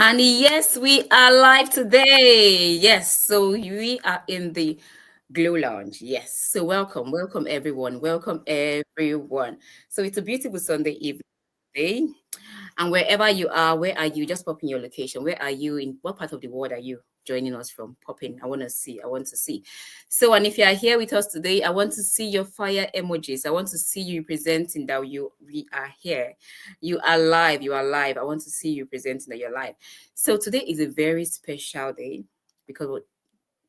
And yes, we are live today. Yes, so we are in the Glow Lounge. Yes, so welcome everyone, welcome everyone. So it's a beautiful Sunday evening today, and wherever you are, where are you? Just pop in your location. Where are you? In what part of the world are you joining us from? Pop in. I want to see. I want to see. So, and if you are here with us today, I want to see your fire emojis. I want to see you presenting that we are here. You are live. You are live. I want to see you presenting that you're live. So today is a very special day because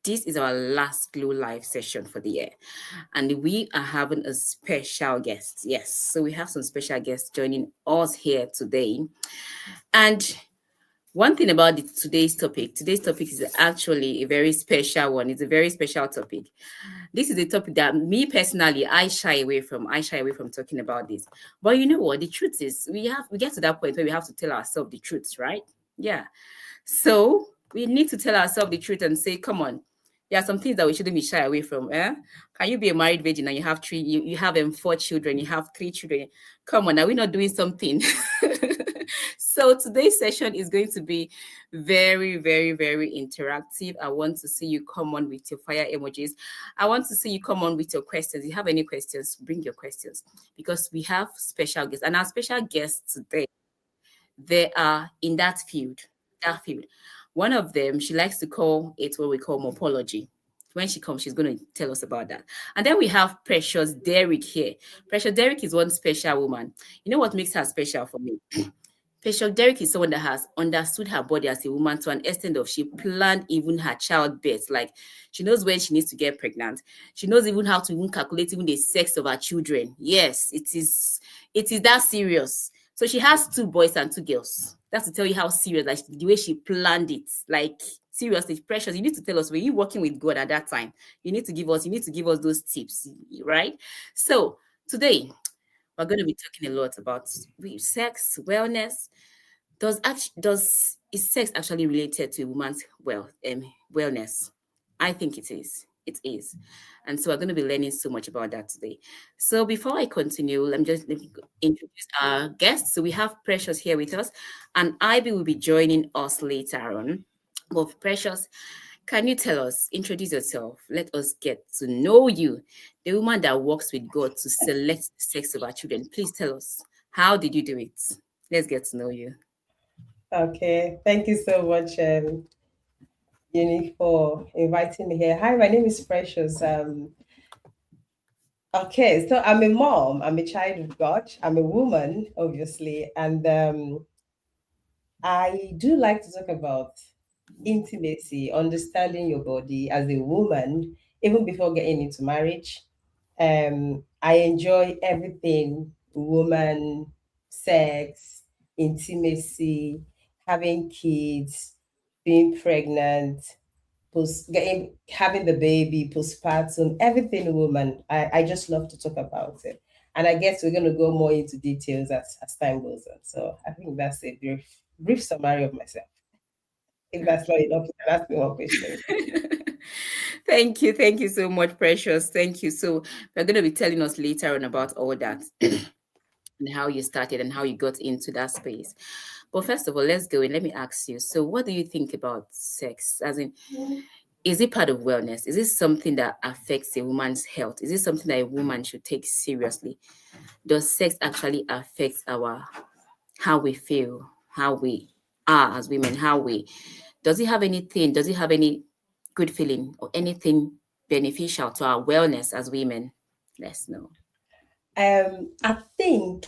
this is our last Glow Live session for the year, and we are having a special guest. Yes, so we have some special guests joining us here today. And one thing about today's topic is actually a very special one. It's a very special topic. This is a topic that me personally I shy away from. I shy away from talking about this. But you know what? The truth is we get to that point where we have to tell ourselves the truth, right? Yeah. So we need to tell ourselves the truth and say, come on, there are some things that we shouldn't be shy away from. Can you be a married virgin and you have you have 4 children, you have 3 children? Come on, are we not doing something? So today's session is going to be very, very, very interactive. I want to see you come on with your fire emojis. I want to see you come on with your questions. If you have any questions, bring your questions because we have special guests. And our special guests today, they are in that field. That field. One of them, she likes to call it what we call morphology. When she comes, she's going to tell us about that. And then we have Precious Derrick here. Precious Derrick is one special woman. You know what makes her special for me? Precious Derrick is someone that has understood her body as a woman to an extent of she planned even her childbirth. Like she knows when she needs to get pregnant. She knows even how to even calculate even the sex of her children. Yes, it is that serious. So she has 2 boys and 2 girls. That's to tell you how serious, like the way she planned it. Like seriously, Precious, you need to tell us, were you working with God at that time? You need to give us those tips, right? So today we're going to be talking a lot about sex, wellness. Is sex actually related to a woman's wellness? I think it is. It is. And so we're going to be learning so much about that today. So before I continue, let me introduce our guests. So we have Precious here with us, and Ivy will be joining us later on. But Precious, can you tell us, introduce yourself? Let us get to know you, the woman that works with God to select the sex of our children. Please tell us, how did you do it? Let's get to know you. Okay, thank you so much, Uni, for inviting me here. Hi, my name is Precious. Okay, so I'm a mom. I'm a child of God. I'm a woman, obviously, and I do like to talk about intimacy, understanding your body as a woman, even before getting into marriage. I enjoy everything woman, sex, intimacy, having kids, being pregnant, having the baby, postpartum, everything woman. I just love to talk about it. And I guess we're going to go more into details as time goes on. So I think that's a brief summary of myself. If that's not enough, you can ask me one question. Thank you. Thank you so much, Precious. Thank you. So we're going to be telling us later on about all that and how you started and how you got into that space. But first of all, let's go in. Let me ask you. So, what do you think about sex? As in, is it part of wellness? Is it something that affects a woman's health? Is it something that a woman should take seriously? Does sex actually affect our how we feel, how we are as women, how we does it have any good feeling or anything beneficial to our wellness as women? Let's know. I think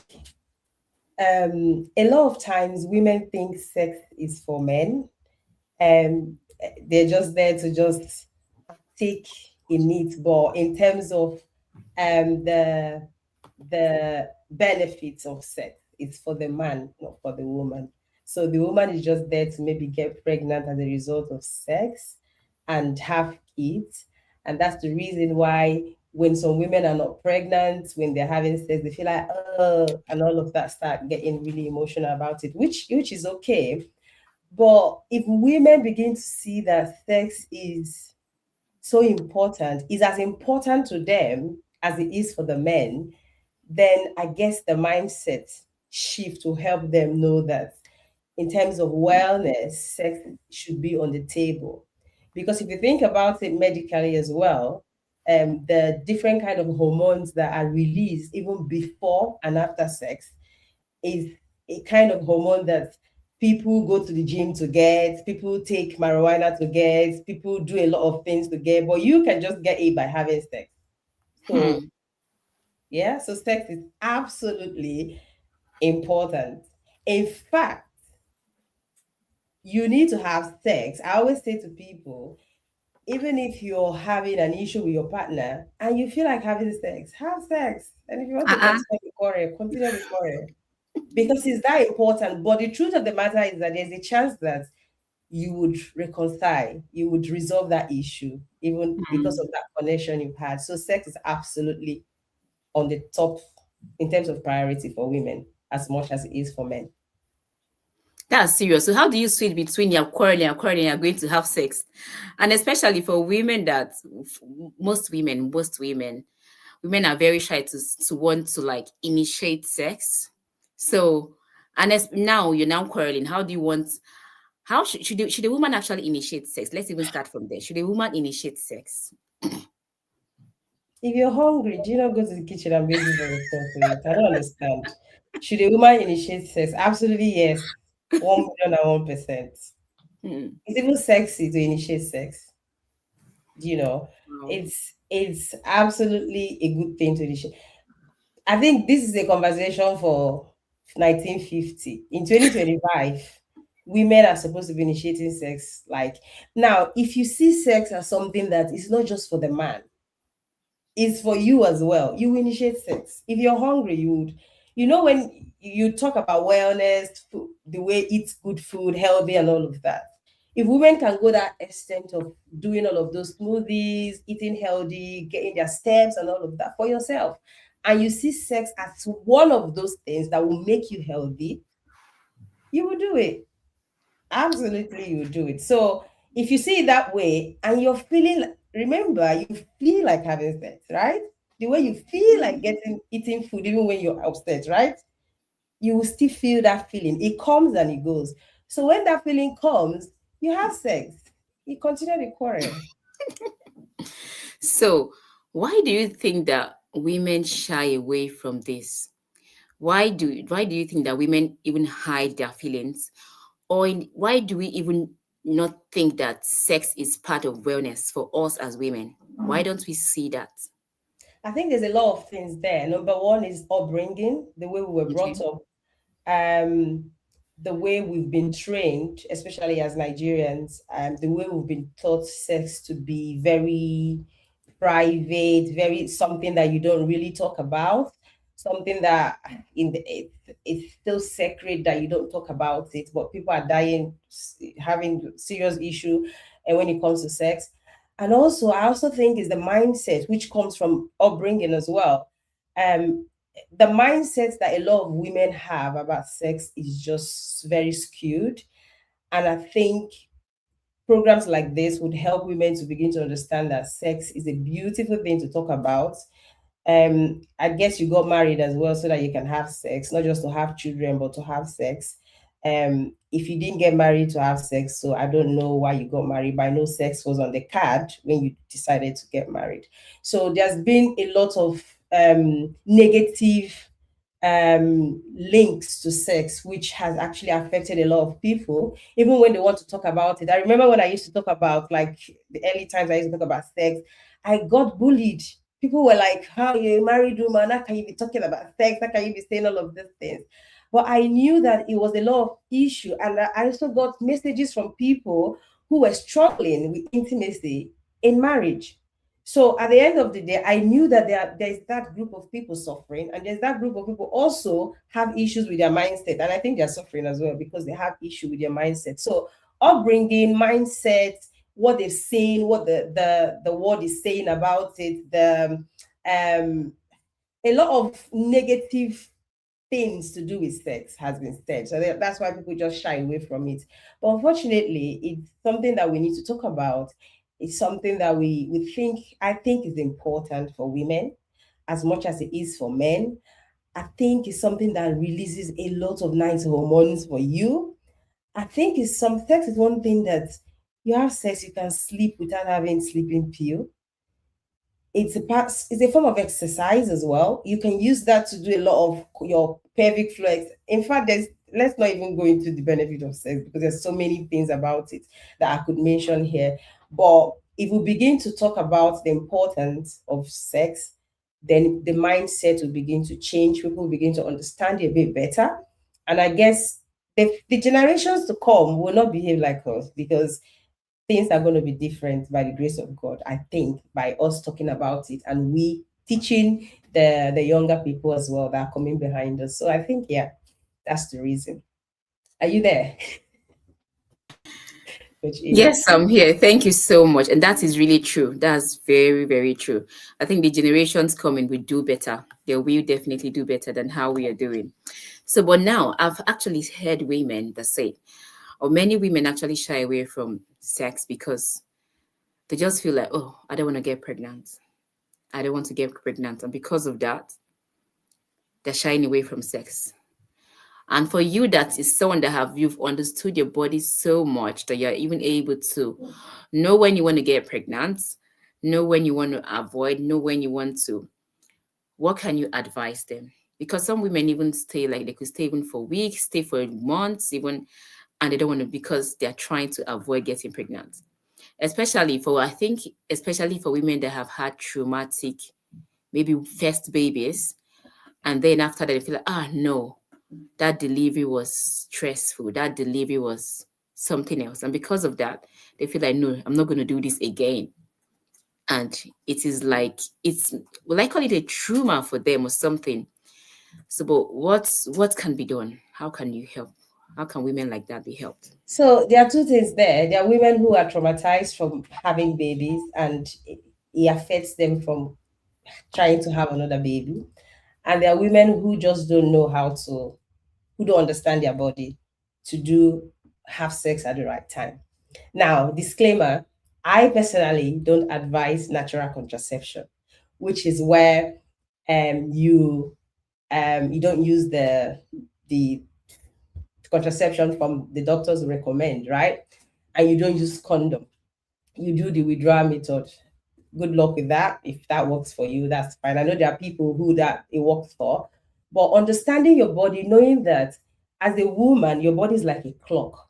a lot of times women think sex is for men. They're just there to just take in it, but in terms of the benefits of sex, it's for the man, not for the woman. So the woman is just there to maybe get pregnant as a result of sex and have kids. And that's the reason why when some women are not pregnant, when they're having sex, they feel like, oh, and all of that, start getting really emotional about it, which is okay. But if women begin to see that sex so important, is as important to them as it is for the men, then I guess the mindset shift will help them know that in terms of wellness, sex should be on the table. Because if you think about it medically as well, the different kind of hormones that are released even before and after sex is a kind of hormone that people go to the gym to get, people take marijuana to get, people do a lot of things to get, but you can just get it by having sex. So, Hmm. yeah, so sex is absolutely important. In fact, you need to have sex. I always say to people, even if you're having an issue with your partner and you feel like having sex, have sex. And if you want to Uh-uh. continue the quarrel. Because it's that important. But the truth of the matter is that there's a chance that you would reconcile, you would resolve that issue, even because Hmm. of that connection you've had. So sex is absolutely on the top in terms of priority for women as much as it is for men. That's serious. So how do you switch between you're quarreling, you're going to have sex? And especially for women that women are very shy to want to like initiate sex. So and as now you're now quarreling. How do you want how should a woman actually initiate sex? Let's even start from there. Should a woman initiate sex? If you're hungry, do you not go to the kitchen and beg people to cook for you? I don't understand. Should a woman initiate sex? Absolutely yes. 1,000,001%. Hmm. It's even sexy to initiate sex. You know, Wow. it's absolutely a good thing to initiate. I think this is a conversation for 1950. In 2025, women are supposed to be initiating sex. Like now, if you see sex as something that is not just for the man, is for you as well. You initiate sex. If you're hungry, you would, when you talk about wellness, the way eat good food, healthy, and all of that. If women can go that extent of doing all of those smoothies, eating healthy, getting their steps, and all of that for yourself, and you see sex as one of those things that will make you healthy, you will do it. Absolutely, you do it. So if you see it that way and you're feeling, remember, you feel like having sex, right? The way you feel like eating food, even when you're upset, right? You will still feel that feeling. It comes and it goes. So when that feeling comes, you have sex. You continue the quarrel. So why do you think that women shy away from this? Why do you think that women even hide their feelings? Why do we even not think that sex is part of wellness for us as women? Why don't we see that? I think there's a lot of things there. Number one is upbringing, the way we were brought Okay. up, um, the way we've been trained, especially as Nigerians, the way we've been taught sex to be very private, very something that you don't really talk about, something that it's still sacred that you don't talk about it, but people are dying, having serious issue, and when it comes to sex. And also, I also think is the mindset which comes from upbringing as well. Um, the mindset that a lot of women have about sex is just very skewed. And I think programs like this would help women to begin to understand that sex is a beautiful thing to talk about. I guess you got married as well so that you can have sex, not just to have children, but to have sex. If you didn't get married to have sex, so I don't know why you got married, but I know sex was on the card when you decided to get married. So there's been a lot of negative links to sex, which has actually affected a lot of people, even when they want to talk about it. I remember when I used to talk about like the early times I used to talk about sex, I got bullied. People were like, how you a married woman? How can you be talking about sex? How can you be saying all of these things? But I knew that it was a lot of issue. And I also got messages from people who were struggling with intimacy in marriage. So at the end of the day, I knew that there's that group of people suffering, and there's that group of people also have issues with their mindset. And I think they're suffering as well because they have issue with their mindset. So upbringing, mindset, what they've seen, what the world is saying about it, um a lot of negative things to do with sex has been said. So that's why people just shy away from it. But unfortunately, it's something that we need to talk about. It's something that I think is important for women as much as it is for men. I think it's something that releases a lot of nice hormones for you. I think it's some sex is one thing that you have sex, you can sleep without having sleeping pill. It's a part, it's a form of exercise as well. You can use that to do a lot of your pelvic flex. In fact, there's let's not even go into the benefit of sex because there's so many things about it that I could mention here. But if we begin to talk about the importance of sex, then the mindset will begin to change. People will begin to understand it a bit better. And I guess the generations to come will not behave like us because things are going to be different by the grace of God. I think by us talking about it and we teaching the younger people as well that are coming behind us. So I think yeah, that's the reason. Are you there, Coach A? Yes, I'm here. Thank you so much. And that is really true. That's very, very true. I think the generations coming will do better. They will definitely do better than how we are doing. So, but now I've actually heard women that say, or many women actually shy away from sex because they just feel like, oh, I don't want to get pregnant. I don't want to get pregnant. And because of that, they're shying away from sex. And for you, that is someone that have you've understood your body so much that you're even able to know when you want to get pregnant, know when you want to avoid, know when you want to. What can you advise them? Because some women even stay like they could stay even for weeks, stay for months, even, and they don't want to because they're trying to avoid getting pregnant. Especially for I think, especially for women that have had traumatic, maybe first babies, and then after that they feel like, ah no, that delivery was stressful. That delivery was something else. And because of that, they feel like, no, I'm not going to do this again. And it is like, it's, well, I call it a trauma for them or something. So, but what can be done? How can you help? How can women like that be helped? So there are two things there. There are women who are traumatized from having babies and it affects them from trying to have another baby. And there are women who just don't know how to, who don't understand their body to do have sex at the right time. Now, disclaimer, I personally don't advise natural contraception, which is where you don't use the contraception from the doctors recommend, right? And you don't use condom. You do the withdrawal method. Good luck with that. If that works for you, that's fine. I know there are people who that it works for, but understanding your body, knowing that as a woman, your body is like a clock.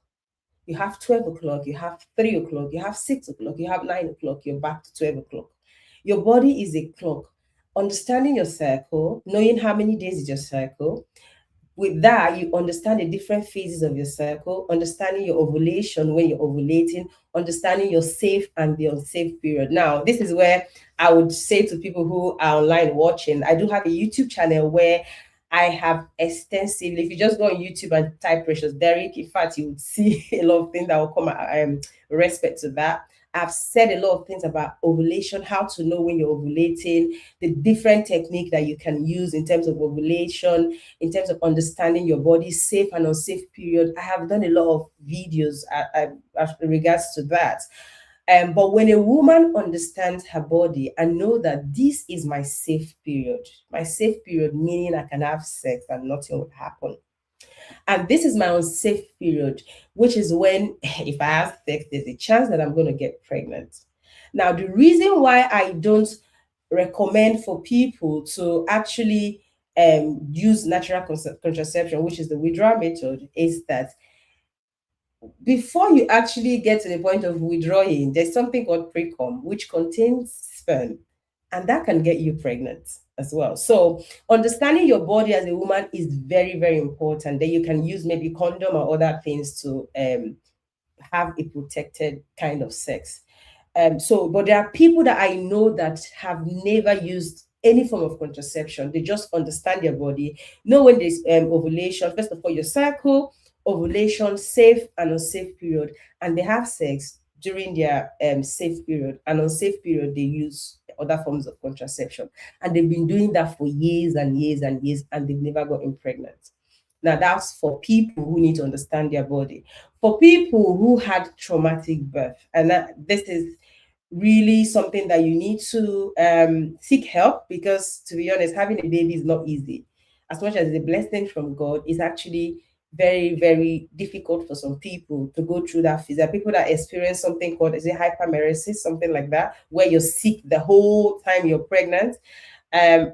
You have 12 o'clock, you have 3 o'clock, you have 6 o'clock, you have 9 o'clock, you're back to 12 o'clock. Your body is a clock. Understanding your cycle, knowing how many days is your cycle, with that, you understand the different phases of your cycle, understanding your ovulation when you're ovulating, understanding your safe and the unsafe period. Now, this is where I would say to people who are online watching, I do have a YouTube channel where I have extensively, if you just go on YouTube and type Precious Derrick, in fact, you would see a lot of things that will come respect to that. I've said a lot of things about ovulation, how to know when you're ovulating, the different technique that you can use in terms of ovulation, in terms of understanding your body's safe and unsafe period. I have done a lot of videos in regards to that. But when a woman understands her body and know that this is my safe period meaning I can have sex and nothing will happen. And this is my unsafe period, which is when if I have sex, there's a chance that I'm going to get pregnant. Now, the reason why I don't recommend for people to actually use natural contraception, which is the withdrawal method, is that before you actually get to the point of withdrawing, there's something called precum, which contains sperm, and that can get you pregnant as well. So, understanding your body as a woman is very, very important. Then you can use maybe condom or other things to have a protected kind of sex. But there are people that I know that have never used any form of contraception. They just understand their body, know when there's ovulation. First of all, your cycle, ovulation, safe and unsafe period, and they have sex during their safe period. And unsafe period, they use other forms of contraception, and they've been doing that for years and years and years, and they've never gotten pregnant. Now, that's for people who need to understand their body. For people who had traumatic birth, and this is really something that you need to seek help because, to be honest, having a baby is not easy. As much as it's a blessing from God, it's actually very, very difficult for some people to go through that phase. There are people that experience something called, is it hypermeresis, something like that, where you're sick the whole time you're pregnant. Uh,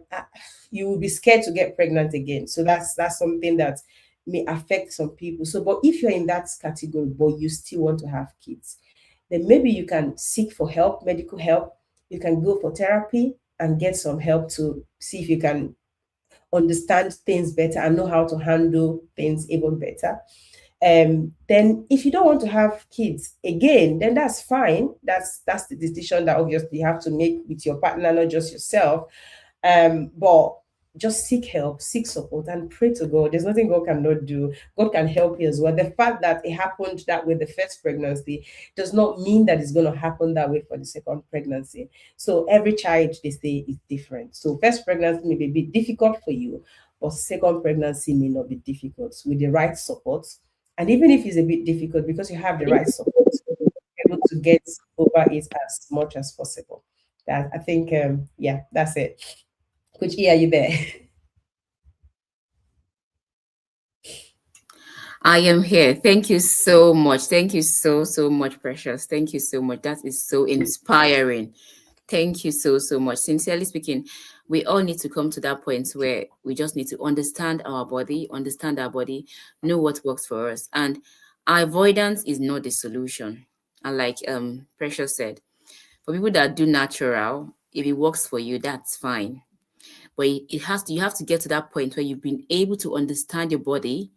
you will be scared to get pregnant again. So that's something that may affect some people. So, but if you're in that category, but you still want to have kids, then maybe you can seek for help, medical help. You can go for therapy and get some help to see if you can understand things better and know how to handle things even better. Then if you don't want to have kids again, then that's fine. That's the decision that obviously you have to make with your partner, not just yourself. But just seek help, seek support, and pray to God. There's nothing God cannot do. God can help you as well. The fact that it happened that way the first pregnancy does not mean that it's going to happen that way for the second pregnancy. So every child, they say, is different. So first pregnancy may be a bit difficult for you, but second pregnancy may not be difficult with the right support. And even if it's a bit difficult, because you have the right support, you're able to get over it as much as possible. That I think, yeah, that's it. Coach E, are you there? I am here. Thank you so much. Thank you so much, Precious. Thank you so much. That is so inspiring. Thank you so much. Sincerely speaking, we all need to come to that point where we just need to understand our body, know what works for us. And avoidance is not the solution. And like Precious said, for people that do natural, if it works for you, that's fine. But you have to get to that point where you've been able to understand your body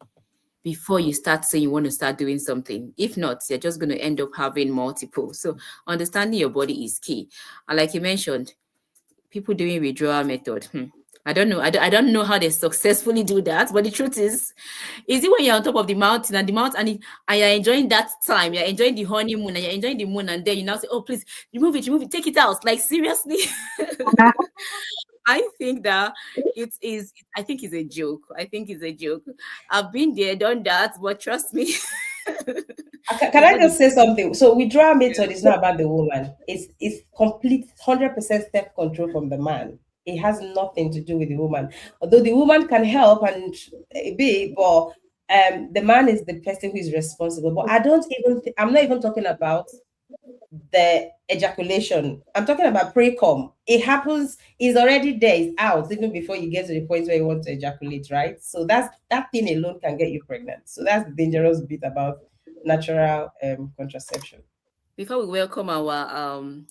before you start saying you want to start doing something. If not, you're just going to end up having multiple. So understanding your body is key. And like you mentioned, people doing withdrawal method. I don't know. I don't know how they successfully do that. But the truth is it when you're on top of the mountain and and you're enjoying that time, you're enjoying the honeymoon and you're enjoying the moon, and then you now say, "Oh, please remove it, take it out." Like seriously, I think that it is. I think it's a joke. I think it's a joke. I've been there, done that, but trust me, Can it's I not the just say something? So withdrawal yeah. method is not about the woman. It's complete 100% self control from the man. It has nothing to do with the woman. Although the woman can help and be, but the man is the person who is responsible. But I don't even. I'm not even talking about the ejaculation. I'm talking about pre-com. It happens, is already there, it's out even before you get to the point where you want to ejaculate, right? So that thing alone can get you pregnant. So that's the dangerous bit about natural contraception. Before we welcome our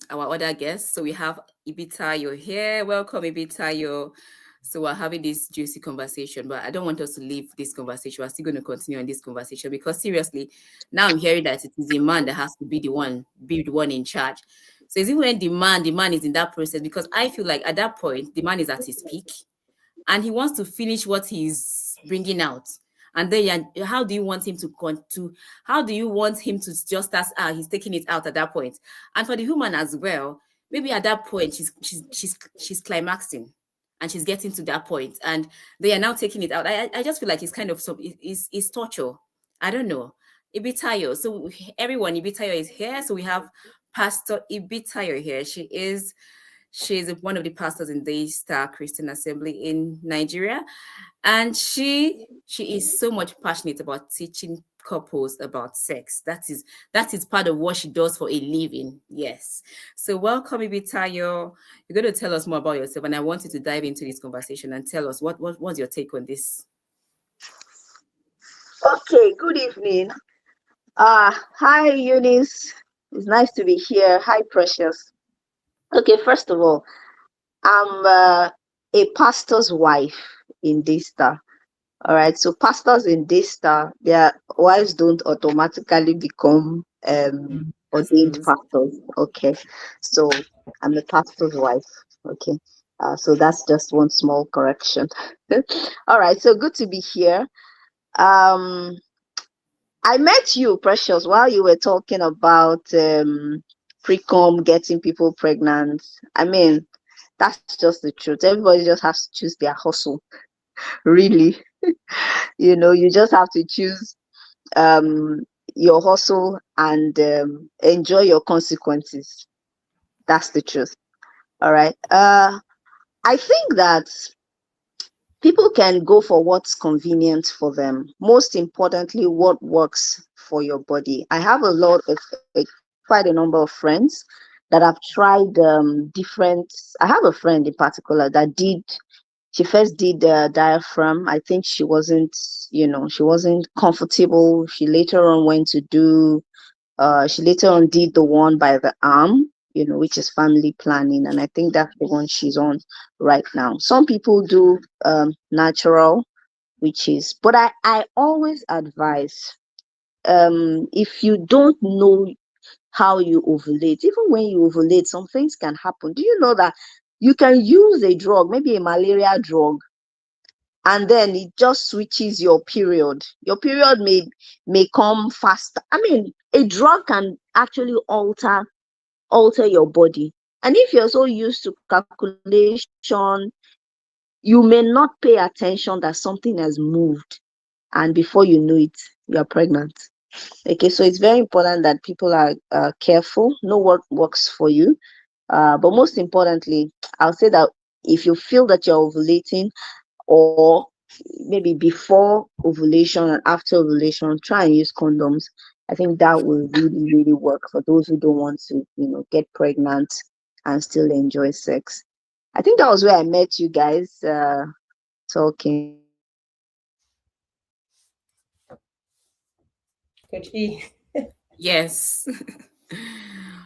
other guests, so we have Ibitayo here. Welcome, Ibitayo. So we're having this juicy conversation, but I don't want us to leave this conversation. We're still going to continue on this conversation because seriously, now I'm hearing that it is the man that has to be the one in charge. So is it when the man is in that process? Because I feel like at that point, the man is at his peak and he wants to finish what he's bringing out. And then how do you want him to how do you want him to just as he's taking it out at that point? And for the woman as well, maybe at that point she's climaxing and she's getting to that point and they are now taking it out. I just feel like it's kind of some it's torture. I don't know. Ibitayo. So everyone, Ibitayo is here. So we have Pastor Ibitayo here. She's one of the pastors in the Star Christian Assembly in Nigeria, and she is so much passionate about teaching couples about sex. That is part of what she does for a living. Yes. So welcome, Ibitayo. You're going to tell us more about yourself, and I want you to dive into this conversation and tell us what's your take on this. Okay, good evening. Hi, Eunice. It's nice to be here. Hi, Precious. Okay, first of all, I'm a pastor's wife in this star. All right, so pastors in this star, their wives don't automatically become ordained Pastors. pastors. Okay, so I'm a pastor's wife. Okay, so that's just one small correction. All right, so good to be here. Um, I met you, Precious, while you were talking about pre-com getting people pregnant. I mean, that's just the truth. Everybody just has to choose their hustle, really. You just have to choose um, your hustle and enjoy your consequences. That's the truth. All right. I think that People can go for what's convenient for them. Most importantly, what works for your body. I have quite a number of friends that have tried different. I have a friend in particular that did. She first did diaphragm. I think she wasn't comfortable. She later on went to do. She later on did the one by the arm, which is family planning, and I think that's the one she's on right now. Some people do natural, but I always advise, if you don't know how you ovulate, even when you ovulate, some things can happen. Do you know that you can use a drug, maybe a malaria drug, and then it just switches your period? Your period may come faster. I mean, a drug can actually alter your body. And if you're so used to calculation, you may not pay attention that something has moved, and before you know it, you're pregnant. Okay, so it's very important that people are careful, know what works for you. But most importantly, I'll say that if you feel that you're ovulating, or maybe before ovulation and after ovulation, try and use condoms. I think that will really, really work for those who don't want to, get pregnant and still enjoy sex. I think that was where I met you guys talking. Coach E. Yes.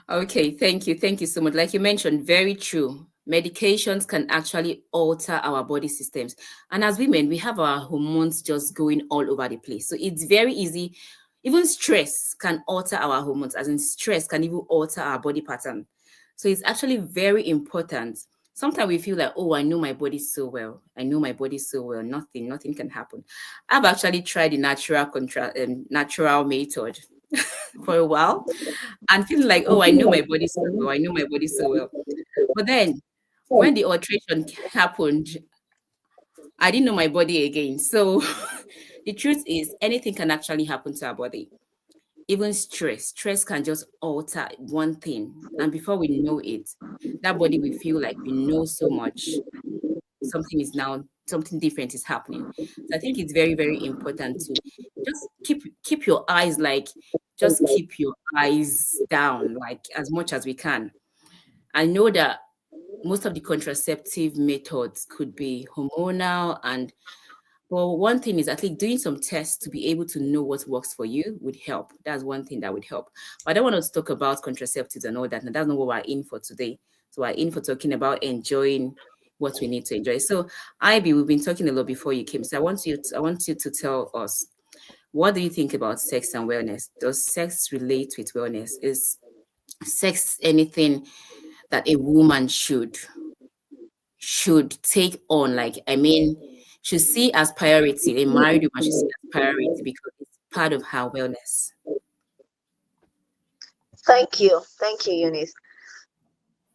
Okay, thank you. Thank you so much. Like you mentioned, very true. Medications can actually alter our body systems. And as women, we have our hormones just going all over the place. So it's very easy. Even stress can alter our hormones, as in stress can even alter our body pattern. So it's actually very important. Sometimes we feel like, oh, I know my body so well. I know my body so well. Nothing can happen. I've actually tried the natural method for a while and feeling like, oh, I know my body so well. I know my body so well. But then when the alteration happened, I didn't know my body again. So the truth is, anything can actually happen to our body. Even stress can just alter one thing. And before we know it, that body will feel like we know so much. Something different is happening. So I think it's very, very important to just keep your eyes like just keep your eyes down like as much as we can. I know that most of the contraceptive methods could be hormonal, and well, one thing is at least doing some tests to be able to know what works for you would help. That's one thing that would help. But I don't want us to talk about contraceptives and all that. And that's not what we're in for today. So we're in for talking about enjoying what we need to enjoy. So Ivy, we've been talking a lot before you came. So I want you to tell us, what do you think about sex and wellness? Does sex relate with wellness? Is sex anything that a woman should take on? Like, I mean, should see as priority. A married woman should see as priority because it's part of her wellness. Thank you, Eunice.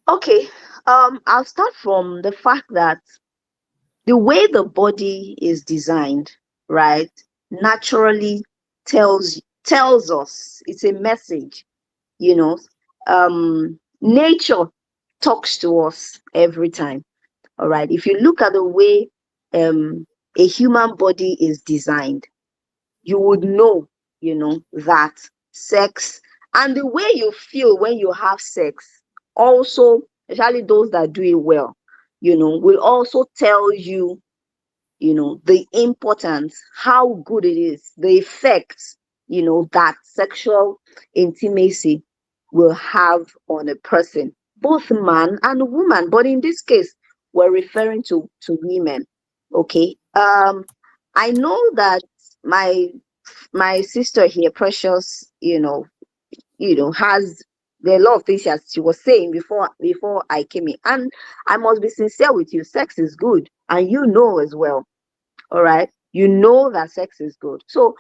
Okay, I'll start from the fact that the way the body is designed, right, naturally tells us, it's a message, you know. Nature talks to us every time. All right. If you look at the way a human body is designed, you would know, that sex and the way you feel when you have sex also, especially those that do it well, will also tell you, the importance, how good it is, the effects, that sexual intimacy will have on a person, both man and woman. But in this case, we're referring to women. Okay. I know that my my sister here, Precious, has there are a lot of things she was saying before I came in. And I must be sincere with you, sex is good, and you know as well. All right. You know that sex is good. So,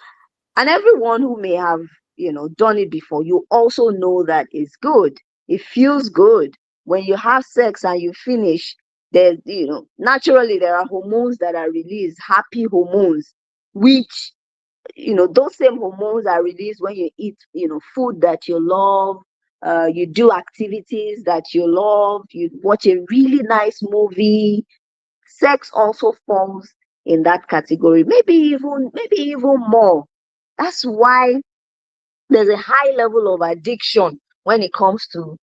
and everyone who may have, done it before, you also know that it's good. It feels good. When you have sex and you finish, there's, naturally there are hormones that are released, happy hormones, which, those same hormones are released when you eat, food that you love. You do activities that you love. You watch a really nice movie. Sex also forms in that category, maybe even more. That's why there's a high level of addiction when it comes to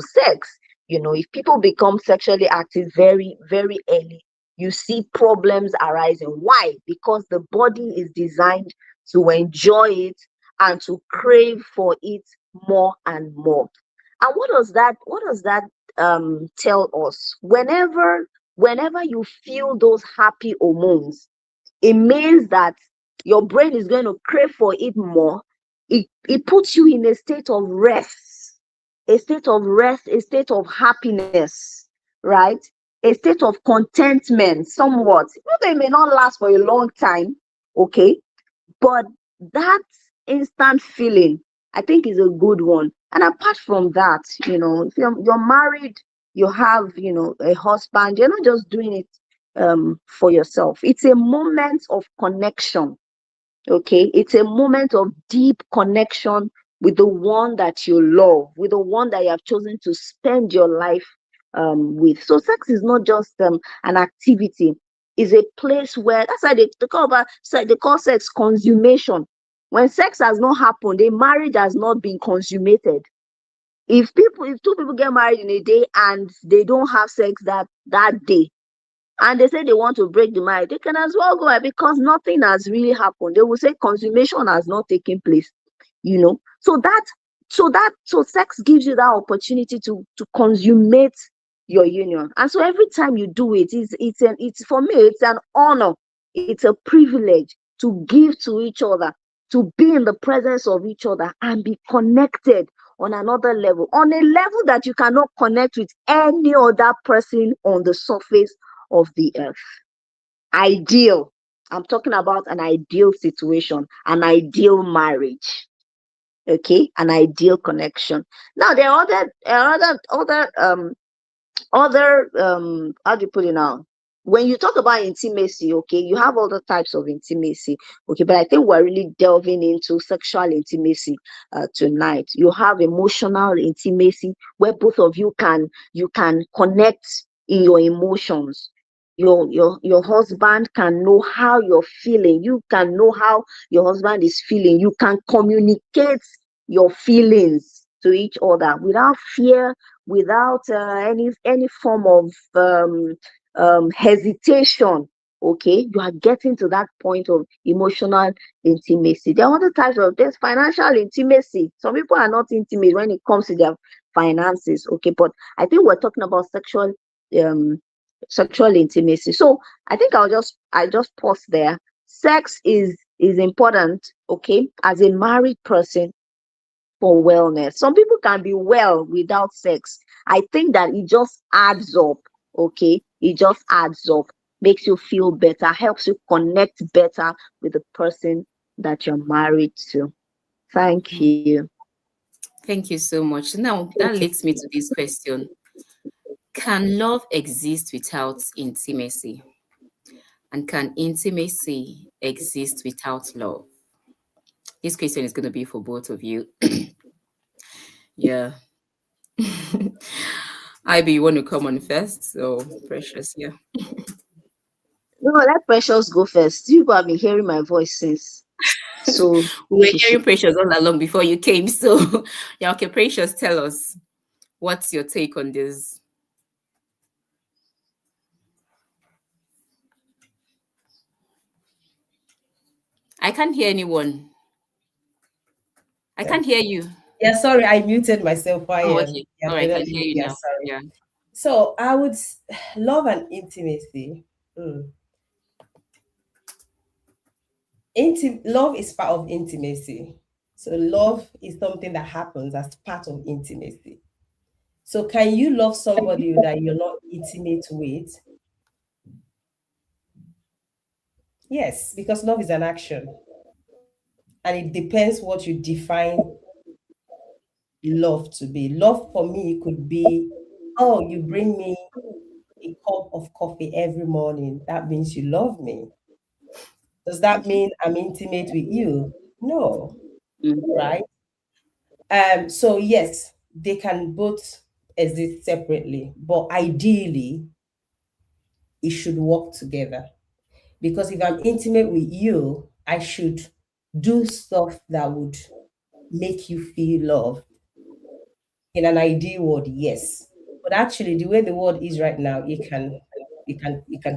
sex. If people become sexually active very, very early, you see problems arising. Why? Because the body is designed to enjoy it and to crave for it more and more. And what does that tell us? Whenever you feel those happy hormones, it means that your brain is going to crave for it more. It puts you in a state of happiness, right? A state of contentment, somewhat. They may not last for a long time, okay? But that instant feeling, I think, is a good one. And apart from that, if you're married, you have, a husband, you're not just doing it for yourself. It's a moment of connection. Okay, it's a moment of deep connection with the one that you love, with the one that you have chosen to spend your life with. So sex is not just an activity; it's a place where, that's why they call sex consummation. When sex has not happened, a marriage has not been consummated. If two people get married in a day and they don't have sex that day, and they say they want to break the marriage, they can as well go ahead, because nothing has really happened. They will say consummation has not taken place. So sex gives you that opportunity to consummate your union. And so every time you do it, it's for me, it's an honor, it's a privilege to give to each other, to be in the presence of each other and be connected on another level, on a level that you cannot connect with any other person on the surface of the earth. Ideal. I'm talking about an ideal situation, an ideal marriage. Okay, an ideal connection. Now there are other how do you put it now? When you talk about intimacy, okay, you have other types of intimacy, okay, but I think we're really delving into sexual intimacy tonight. You have emotional intimacy, where both of you can connect in your emotions. Your husband can know how you're feeling. You can know how your husband is feeling. You can communicate your feelings to each other without fear, without any form of hesitation. Okay, you are getting to that point of emotional intimacy. There are other types of there's financial intimacy. Some people are not intimate when it comes to their finances. Okay, but I think we're talking about um sexual intimacy. So I just pause there. Sex is important, okay, as a married person, for wellness. Some people can be well without sex. I think that it just adds up. Okay, it just adds up, makes you feel better, helps you connect better with the person that you're married to. Thank Mm. you. Thank you so much. Now, that Thank you. leads me to this question. Can love exist without intimacy? And can intimacy exist without love? This question is going to be for both of you. Yeah. Ivy, you want to come on first? So, Precious, yeah. No, let Precious go first. You have been hearing my voice since, so We were she should. hearing Precious all along before you came. So, yeah, okay, Precious, tell us, what's your take on this? I can't hear anyone. I can't hear you. Yeah, sorry, I muted myself while Oh, okay. yeah, All right, I can hear you yeah, now. sorry. Yeah. So love and intimacy. Mm. Love is part of intimacy. So love is something that happens as part of intimacy. So can you love somebody that you're not intimate with? Yes, because love is an action. And it depends what you define love to be. Love for me could be, oh, you bring me a cup of coffee every morning. That means you love me. Does that mean I'm intimate with you? No, Mm. right? So yes, they can both exist separately, but ideally it should work together. Because if I'm intimate with you, I should do stuff that would make you feel love. In an ideal world, yes. But actually, the way the world is right now, it can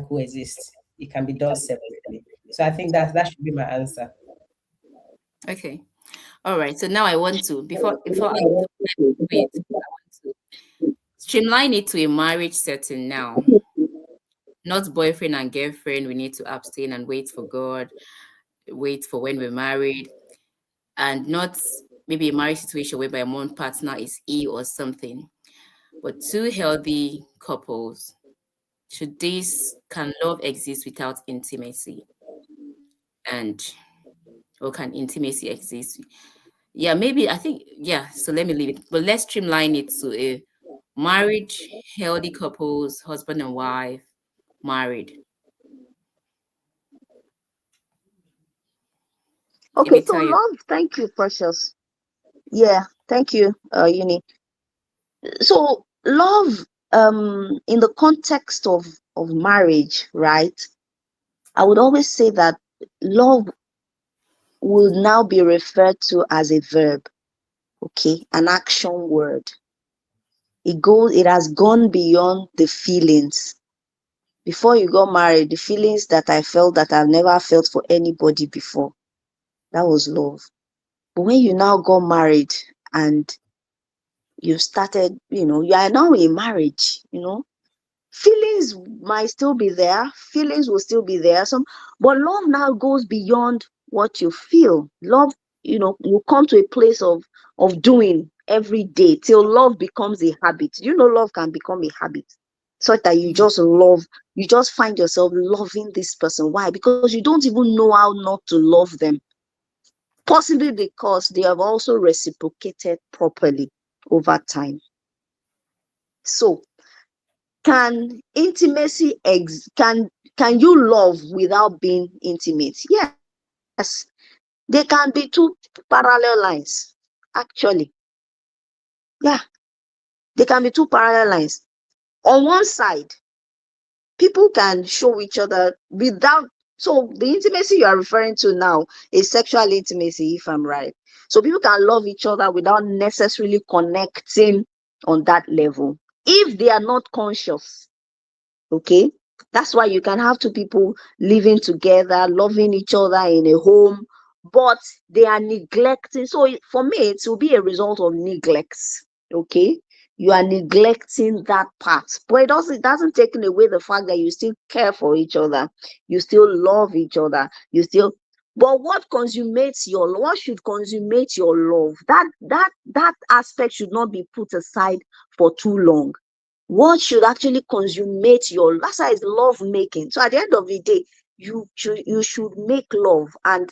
coexist. It can be done separately. So I think that should be my answer. Okay. All right. So now I want to before I quit, I want to streamline it to a marriage setting now. Not boyfriend and girlfriend. We need to abstain and wait for God, wait for when we're married, and not maybe a marriage situation whereby one partner is ill or something. But two healthy couples, can love exist without intimacy? And or can intimacy exist? Yeah, maybe I think yeah. So let me leave it. But let's streamline it to a marriage, healthy couples, husband and wife, married. Let Okay, me so tell you. love, thank you, Precious. Yeah, thank you, Uni. So love, in the context of marriage, right? I would always say that love will now be referred to as a verb, okay, an action word. It has gone beyond the feelings. Before you got married, the feelings that I felt that I've never felt for anybody before, that was love. But when you now got married and you started, you are now in marriage, feelings might still be there, feelings will still be there, but love now goes beyond what you feel. Love, you come to a place of doing every day till love becomes a habit. Love can become a habit, such that you Mhm. just love, you just find yourself loving this person. Why? Because you don't even know how not to love them, possibly because they have also reciprocated properly over time. So can intimacy can you love without being intimate? Yes, there can be two parallel lines, actually. Yeah, there can be two parallel lines. On one side, people can show each other without, so the intimacy you are referring to now is sexual intimacy, if I'm right. So people can love each other without necessarily connecting on that level if they are not conscious. Okay, that's why you can have two people living together, loving each other in a home, but they are neglecting. So for me, it will be a result of neglect. Okay, you are neglecting that part, but it doesn't take away the fact that you still care for each other, you still love each other, you still. But what should consummate your love? That aspect should not be put aside for too long. What should actually consummate your, that's why it's love making. So at the end of the day, you should make love, and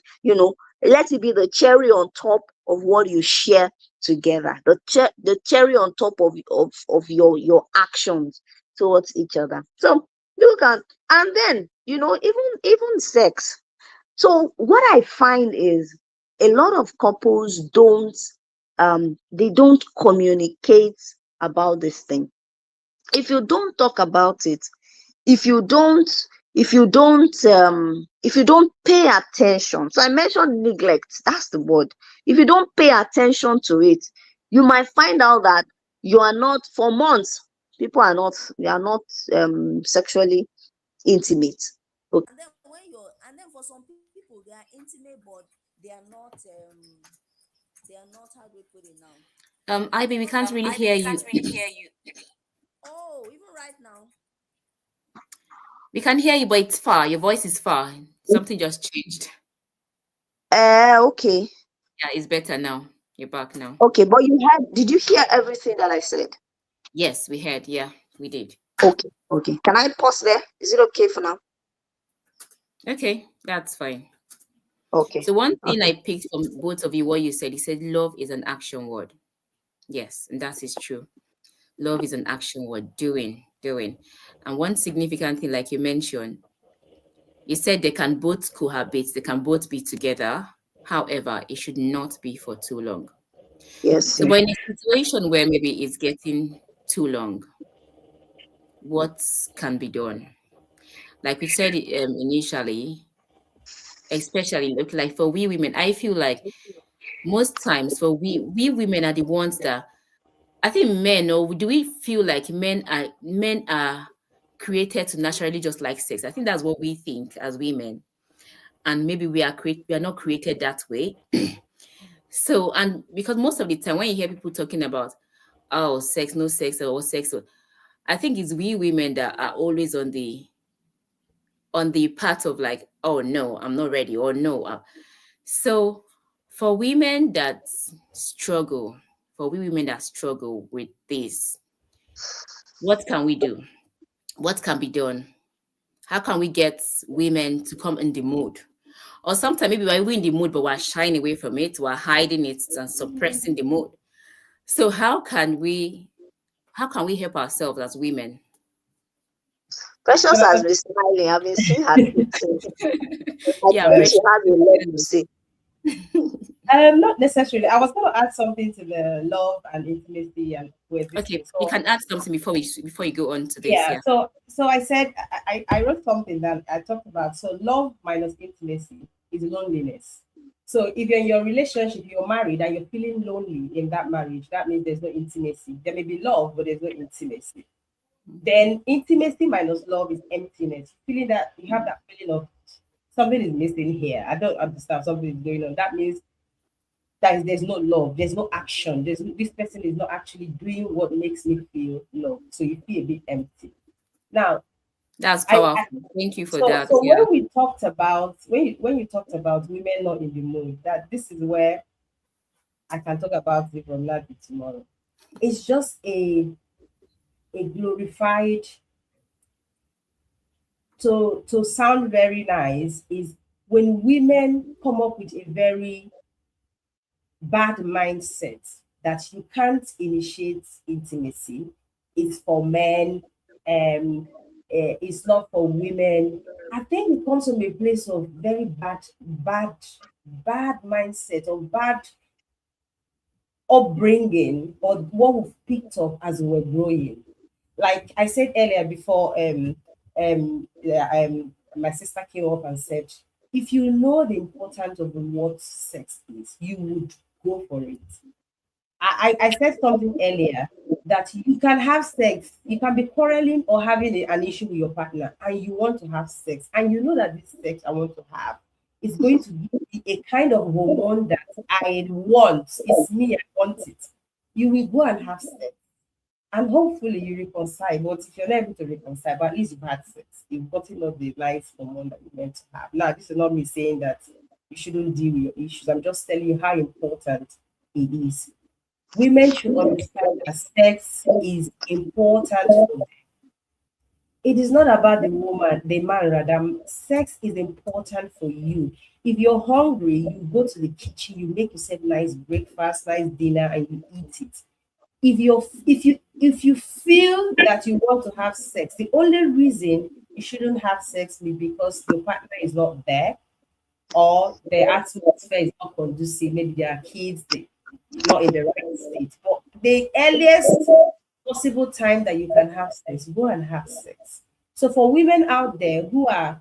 let it be the cherry on top of what you share together, the cherry on top of your actions towards each other. So you can, and then even sex. So what I find is a lot of couples don't communicate about this thing. If you don't talk about it, if you don't if you don't pay attention, so I mentioned neglect, that's the word. If you don't pay attention to it, you might find out that you are not, for months, people are not, they are not sexually intimate. Okay. And then for some people they are intimate, but they are not how do we put it now? Ivy, They we don't can't really hear you. Oh, even right now. We can hear you, but it's far. Your voice is far. Something just changed. Okay. Yeah, it's better now. You're back now. Okay, but did you hear everything that I said? Yes, we heard. Yeah, we did. Okay, okay. Can I pause there? Is it okay for now? Okay, that's fine. Okay, So one thing okay. I picked from both of you, what you said love is an action word. Yes, and that is true. Love is an action word, doing, doing. And one significant thing, like you mentioned, you said they can both cohabit, they can both be together. However, it should not be for too long. Yes, So, yeah. but in a situation where maybe it's getting too long, what can be done? like we said initially, especially look like for we women, I feel like most times for we women are the ones that I think men, or do we feel like men are created to naturally just like sex? I think that's what we think as women, and maybe we are not created that way. So, and because most of the time when you hear people talking about oh sex, no sex, or sex, I think it's we women that are always on the part of like, oh no, I'm not ready, or no. So for women that struggle, for we women that struggle with this, what can we do? What can be done? How can we get women to come in the mood? Or sometimes maybe we're in the mood, but we're shying away from it, we're hiding it and suppressing the mood. So how can we help ourselves as women? Precious Well, has been smiling. I've been seeing her too. I Yeah, think she precious. has a lot to say. not necessarily. I was going to add something to the love and intimacy and Okay, coexistence. you So can add something before you go on to this. yeah, Yeah. so I said I wrote something that I talked about. So love minus intimacy is loneliness. So if you're in your relationship, you're married and you're feeling lonely in that marriage, that means there's no intimacy. There may be love, but there's no intimacy. Then intimacy minus love is emptiness. Feeling that you have that feeling of something is missing here. I don't understand something is going on. That means that is, there's no love, there's no action. This person is not actually doing what makes me feel love. So you feel a bit empty. Now, That's I powerful. Thank you for so that. so Yeah. when we talked about when you talked about women not in the mood, that this is where I can talk about it from now to tomorrow. It's just a glorified to sound very nice is when women come up with a very bad mindset that you can't initiate intimacy. It's for men. It's not for women. I think it comes from a place of very bad mindset or bad upbringing or what we've picked up as we were growing. Like I said earlier before, yeah, my sister came up and said, if you know the importance of the word sex is, you would go for it. I said something earlier that you can have sex, you can be quarreling or having an issue with your partner, and you want to have sex, and you know that this sex I want to have is going to give me a kind of hormone that I want. It's me, I want it. You will go and have sex, and hopefully you reconcile. But if you're not able to reconcile, but at least you've had sex, you've gotten all the nice hormone that you meant to have. Now, this is not me saying that you shouldn't deal with your issues. I'm just telling you how important it is. Women should understand that sex is important for them. It is not about the woman, the man rather. Sex is important for you. If you're hungry, you go to the kitchen, you make yourself nice breakfast, nice dinner, and you eat it. If you feel that you want to have sex, the only reason you shouldn't have sex is because your partner is not there or the atmosphere is not conducive. Maybe there are kids, they not in the right state. But the earliest possible time that you can have sex, go and have sex. So for women out there who are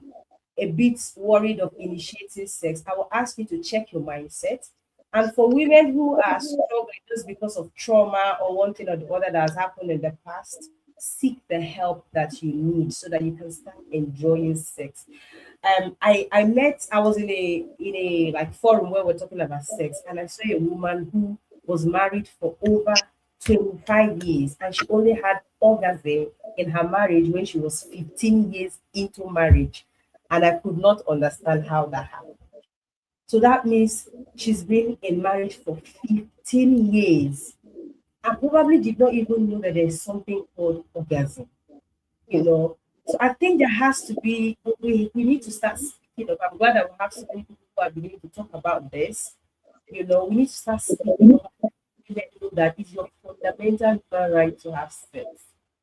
a bit worried of initiating sex, I will ask you to check your mindset. And for women who are struggling just because of trauma or one thing or the other that has happened in the past, seek the help that you need so that you can start enjoying sex. I was in a like forum where we're talking about sex, and I saw a woman who was married for over 25 years, and she only had orgasm in her marriage when she was 15 years into marriage, and I could not understand how that happened. So that means she's been in marriage for 15 years and probably did not even know that there's something called orgasm, you know. So I think there has to be, we need to start speaking of, I'm glad that we have so many people who are beginning to talk about this. You know, we need to start speaking of let know that it's your fundamental human right to have sex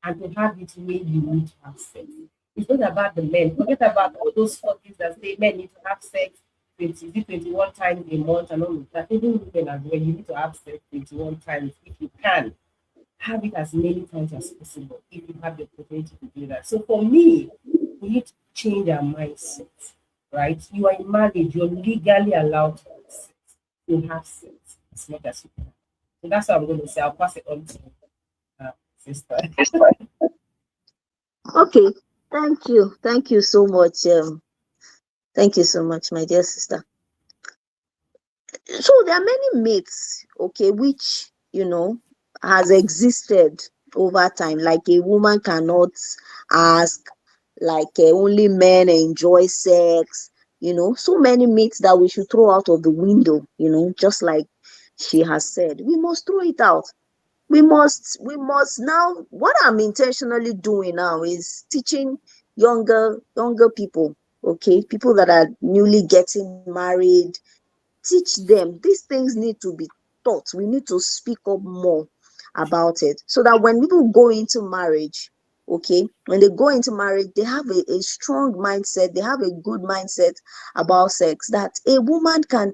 and to have it when you need to have sex. It's not about the men. Forget about all those studies that say men need to have sex 21 times a month and all of that. Even women as well, you need to have sex 21 times if you can. Have it as many times as possible if you have the opportunity to do that. So for me, we need to change our mindset, right? You are in marriage, you're legally allowed to have sex as much as you can. So that's what I'm going to say. I'll pass it on to sister. Okay, thank you so much. Thank you so much, my dear sister. So there are many myths, okay, which has existed over time. Like a woman cannot ask, like only men enjoy sex. So many myths that we should throw out of the window. Just like she has said, we must throw it out. We must now. What I'm intentionally doing now is teaching younger people, okay, people that are newly getting married. Teach them these things need to be taught. We need to speak up more about it so that when people go into marriage, okay, when they go into marriage, they have a strong mindset, they have a good mindset about sex, that a woman can,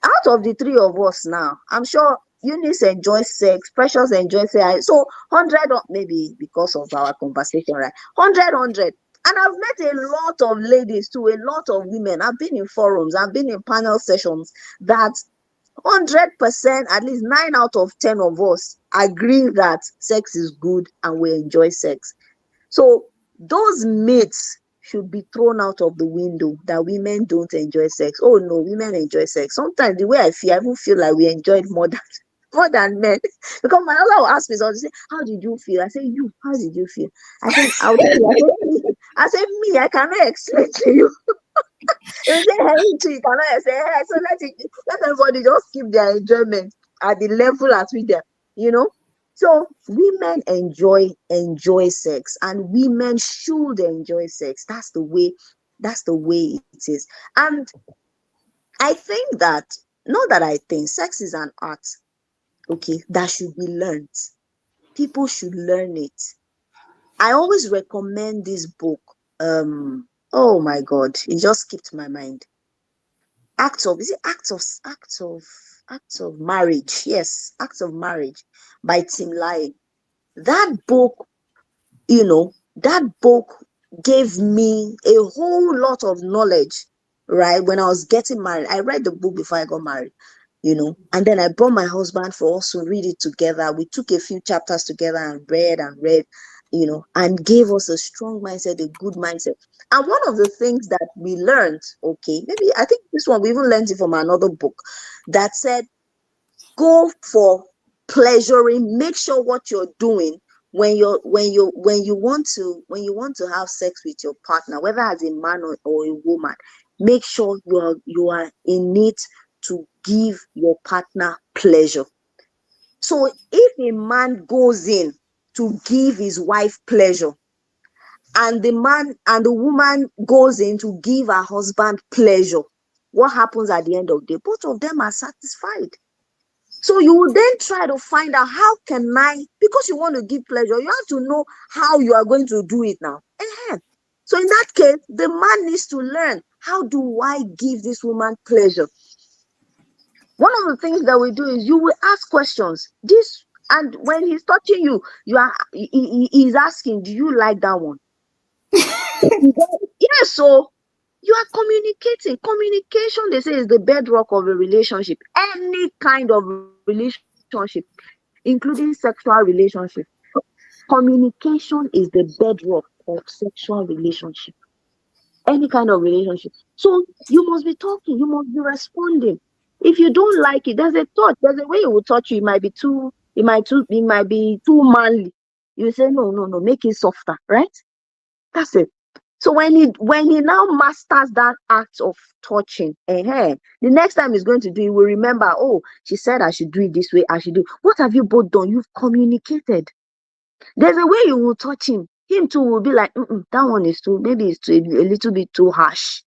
out of the three of us now, I'm sure Eunice enjoys sex, Precious enjoys sex. So 100, maybe because of our conversation, right? 100. And I've met a lot of ladies too, a lot of women. I've been in forums, I've been in panel sessions that 100%, at least 9 out of 10 of us agree that sex is good and we enjoy sex. So those myths should be thrown out of the window, that women don't enjoy sex. Oh no, women enjoy sex. Sometimes the way I even feel like we enjoy it more than more than men. Because my husband will ask me, so say, how did you feel? I say, you, how did you feel? I said, I'll tell you, me, I cannot explain to you. If you say hey to, you cannot say hey. So let everybody just keep their enjoyment at the level at which they're. So women enjoy sex, and women should enjoy sex. That's the way it is. And I think that, not that I think, sex is an art, okay, that should be learned. People should learn it. I always recommend this book. Oh my god, it just skipped my mind. Acts of, is it acts of marriage? Yes, acts of marriage by Tim Lyon. That book, that book gave me a whole lot of knowledge, right? When I was getting married, I read the book before I got married, and then I brought my husband for us to read it together. We took a few chapters together and read, and gave us a strong mindset, a good mindset. And one of the things that we learned, okay, maybe I think this one we even learned it from another book, that said, go for pleasuring. Make sure what you're doing when you want to have sex with your partner, whether as a man or a woman, make sure you are in it to give your partner pleasure. So if a man goes in to give his wife pleasure, and the woman goes in to give her husband pleasure, what happens at the end of the day? Both of them are satisfied. So you will then try to find out, how can I, because you want to give pleasure, you have to know how you are going to do it now. So in that case, the man needs to learn, how do I give this woman pleasure? One of the things that we do is, you will ask questions. And when he's touching you, he's asking, do you like that one? Yes, so you are communicating. Communication, they say, is the bedrock of a relationship. Any kind of relationship, including sexual relationship. Communication is the bedrock of sexual relationship. Any kind of relationship. So you must be talking, you must be responding. If you don't like it, there's a way it will touch you. It might be too manly. You say, no, no, no, make it softer, right? That's it. So when he now masters that act of touching, the next time he's going to do, he will remember, oh, she said I should do it this way, I should do. What have you both done? You've communicated. There's a way you will touch him. Him too will be like, that one is too, maybe it's too, a little bit too harsh.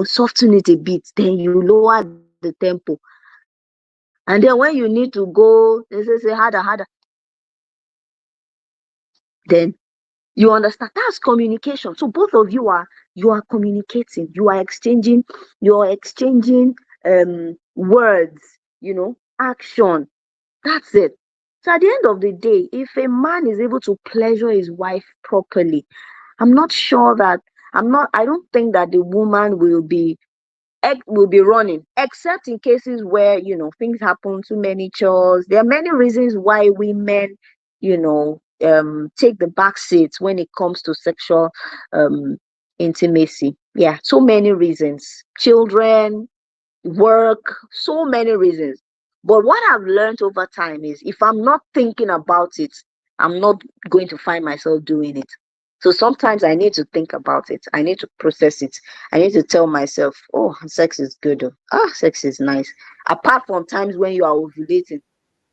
Soften it a bit. Then you lower the tempo. And then when you need to go, they say harder, harder. Then you understand, that's communication. So both of you are communicating, you are exchanging words, action. That's it. So at the end of the day, if a man is able to pleasure his wife properly, I'm not sure that I don't think that the woman will be running, except in cases where, things happen, too many chores. There are many reasons why women, take the back seat when it comes to sexual um intimacy. Yeah, so many reasons. Children, work, so many reasons. But what I've learned over time is, if I'm not thinking about it, I'm not going to find myself doing it. So sometimes I need to think about it. I need to process it. I need to tell myself, oh, sex is good. Oh. Ah, sex is nice. Apart from times when you are ovulating.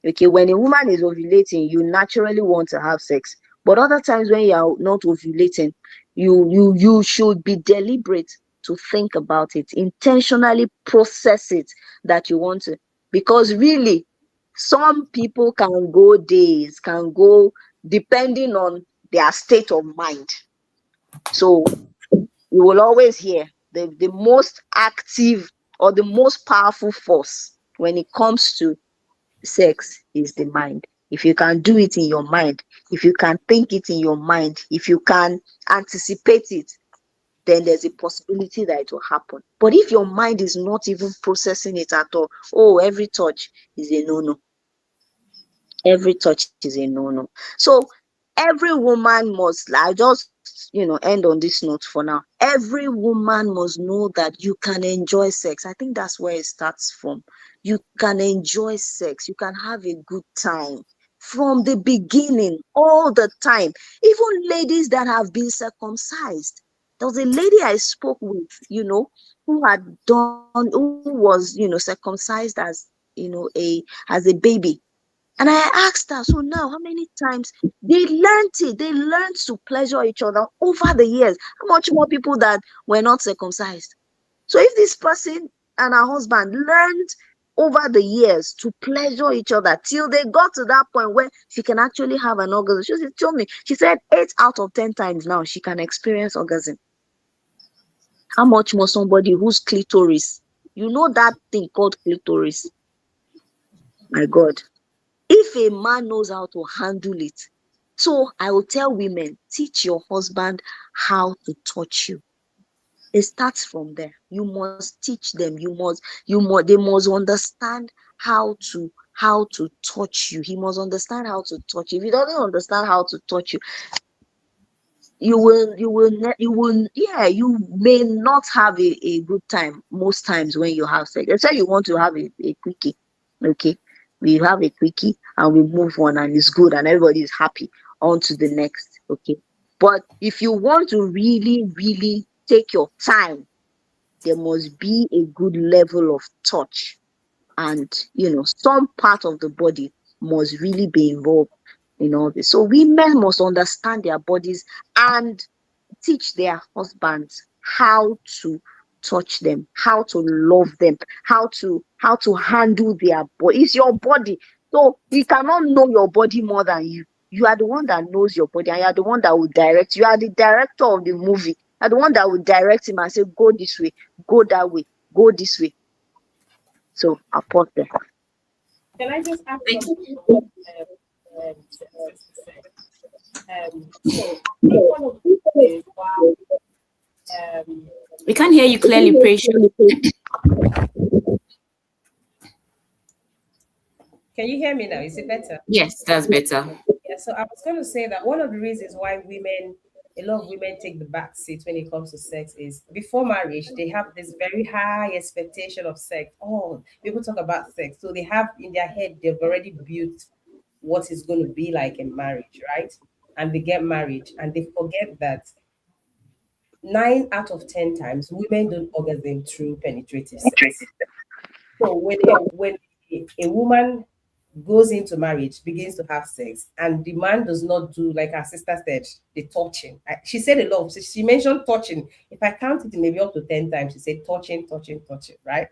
Okay, when a woman is ovulating, you naturally want to have sex. But other times when you are not ovulating, you should be deliberate to think about it, intentionally process it that you want to. Because really, some people can go days, can go depending on their state of mind. So you will always hear the most active or the most powerful force when it comes to sex is the mind. If you can do it in your mind, if you can think it in your mind, if you can anticipate it, then there's a possibility that it will happen. But if your mind is not even processing it at all, oh, every touch is a no no. Every touch is a no-no. So every woman must, I just, end on this note for now. Every woman must know that you can enjoy sex. I think that's where it starts from. You can enjoy sex. You can have a good time from the beginning, all the time. Even ladies that have been circumcised. There was a lady I spoke with, who had who was, circumcised as a baby, and I asked her, so now how many times they learned it? They learned to pleasure each other over the years. How much more people that were not circumcised? So if this person and her husband learned over the years to pleasure each other till they got to that point where she can actually have an orgasm. Told me, she said 8 out of 10 times now she can experience orgasm. How much more somebody whose clitoris, that thing called clitoris? My God. If a man knows how to handle it. So I will tell women, teach your husband how to touch you. It starts from there. You must teach them. They must understand how to touch you. He must understand how to touch you. If he doesn't understand how to touch you, you may not have a good time most times when you have sex. Let's say you want to have a quickie. Okay, we have a quickie and we move on and it's good and everybody is happy. On to the next. Okay, but if you want to really really take your time, there must be a good level of touch, and some part of the body must really be involved in all this. So women must understand their bodies and teach their husbands how to touch them, how to love them, how to handle their body. It's your body. So he cannot know your body more than you. You are the one that knows your body, and you are the one that will direct. You are the director of the movie. You are the one that will direct him and say, go this way, go that way, go this way. So I'll pause there. Can I just add Thank something to what Sister said? So I think one of the reasons why We can't hear you clearly, Precious. can you hear me now? Is it better? Yes, that's better. Yeah, so I was going to say that one of the reasons why a lot of women take the back seat when it comes to sex is before marriage, they have this very high expectation of sex. Oh, people talk about sex. So they have in their head, they've already built what it's going to be like in marriage, right? And they get married and they forget that 9 out of 10 times women don't orgasm through penetrative sex. So when a woman goes into marriage, begins to have sex, and the man does not do, like our sister said, the touching. She said a lot. She mentioned touching. If I count it maybe up to 10 times, she said touching, touching, touching. Right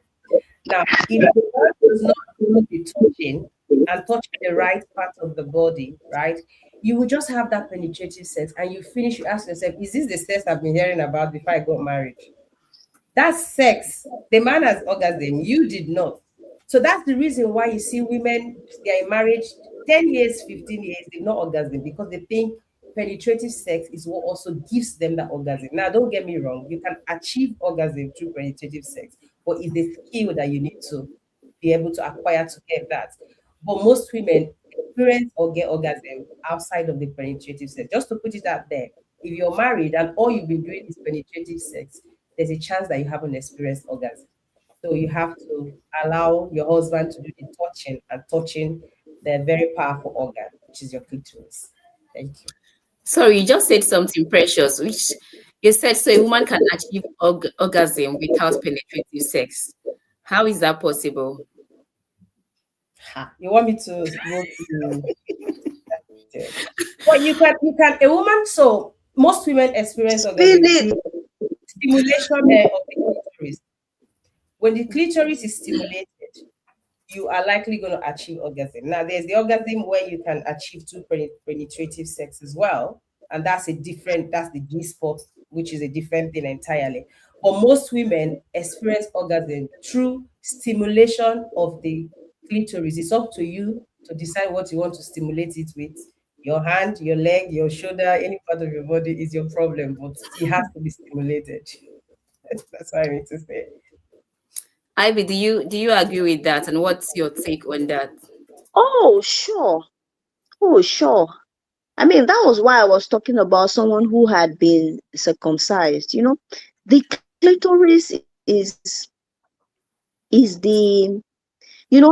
now, if the man does not do the touching and touch the right part of the body, right, you will just have that penetrative sex, and you finish. You ask yourself, "Is this the sex I've been hearing about before I got married?" That's sex. The man has orgasm. You did not. So that's the reason why you see women, they're in marriage 10 years, 15 years, they've not orgasm because they think penetrative sex is what also gives them that orgasm. Now, don't get me wrong, you can achieve orgasm through penetrative sex, but it's a skill that you need to be able to acquire to get that. But most women experience or get orgasm outside of the penetrative sex. Just to put it out there, if you're married and all you've been doing is penetrative sex, there's a chance that you haven't experienced orgasm. So you have to allow your husband to do the touching and touching the very powerful organ, which is your clitoris. Thank you. Sorry, you just said something precious, which you said so a woman can achieve orgasm without penetrative sex. How is that possible? Ha, you want me to go to details? Well, a woman, so most women experience Spin orgasm it. through stimulation of the clitoris. When the clitoris is stimulated, you are likely going to achieve orgasm. Now, there's the orgasm where you can achieve two penetrative sex as well, and that's the G spot, which is a different thing entirely. But most women experience orgasm through stimulation of the clitoris. It's up to you to decide what you want to stimulate it with. Your hand, your leg, your shoulder, any part of your body is your problem, but it has to be stimulated. That's what I mean to say. Ivy, do you agree with that? And what's your take on that? Oh, sure. Oh, sure. I mean, that was why I was talking about someone who had been circumcised. The clitoris is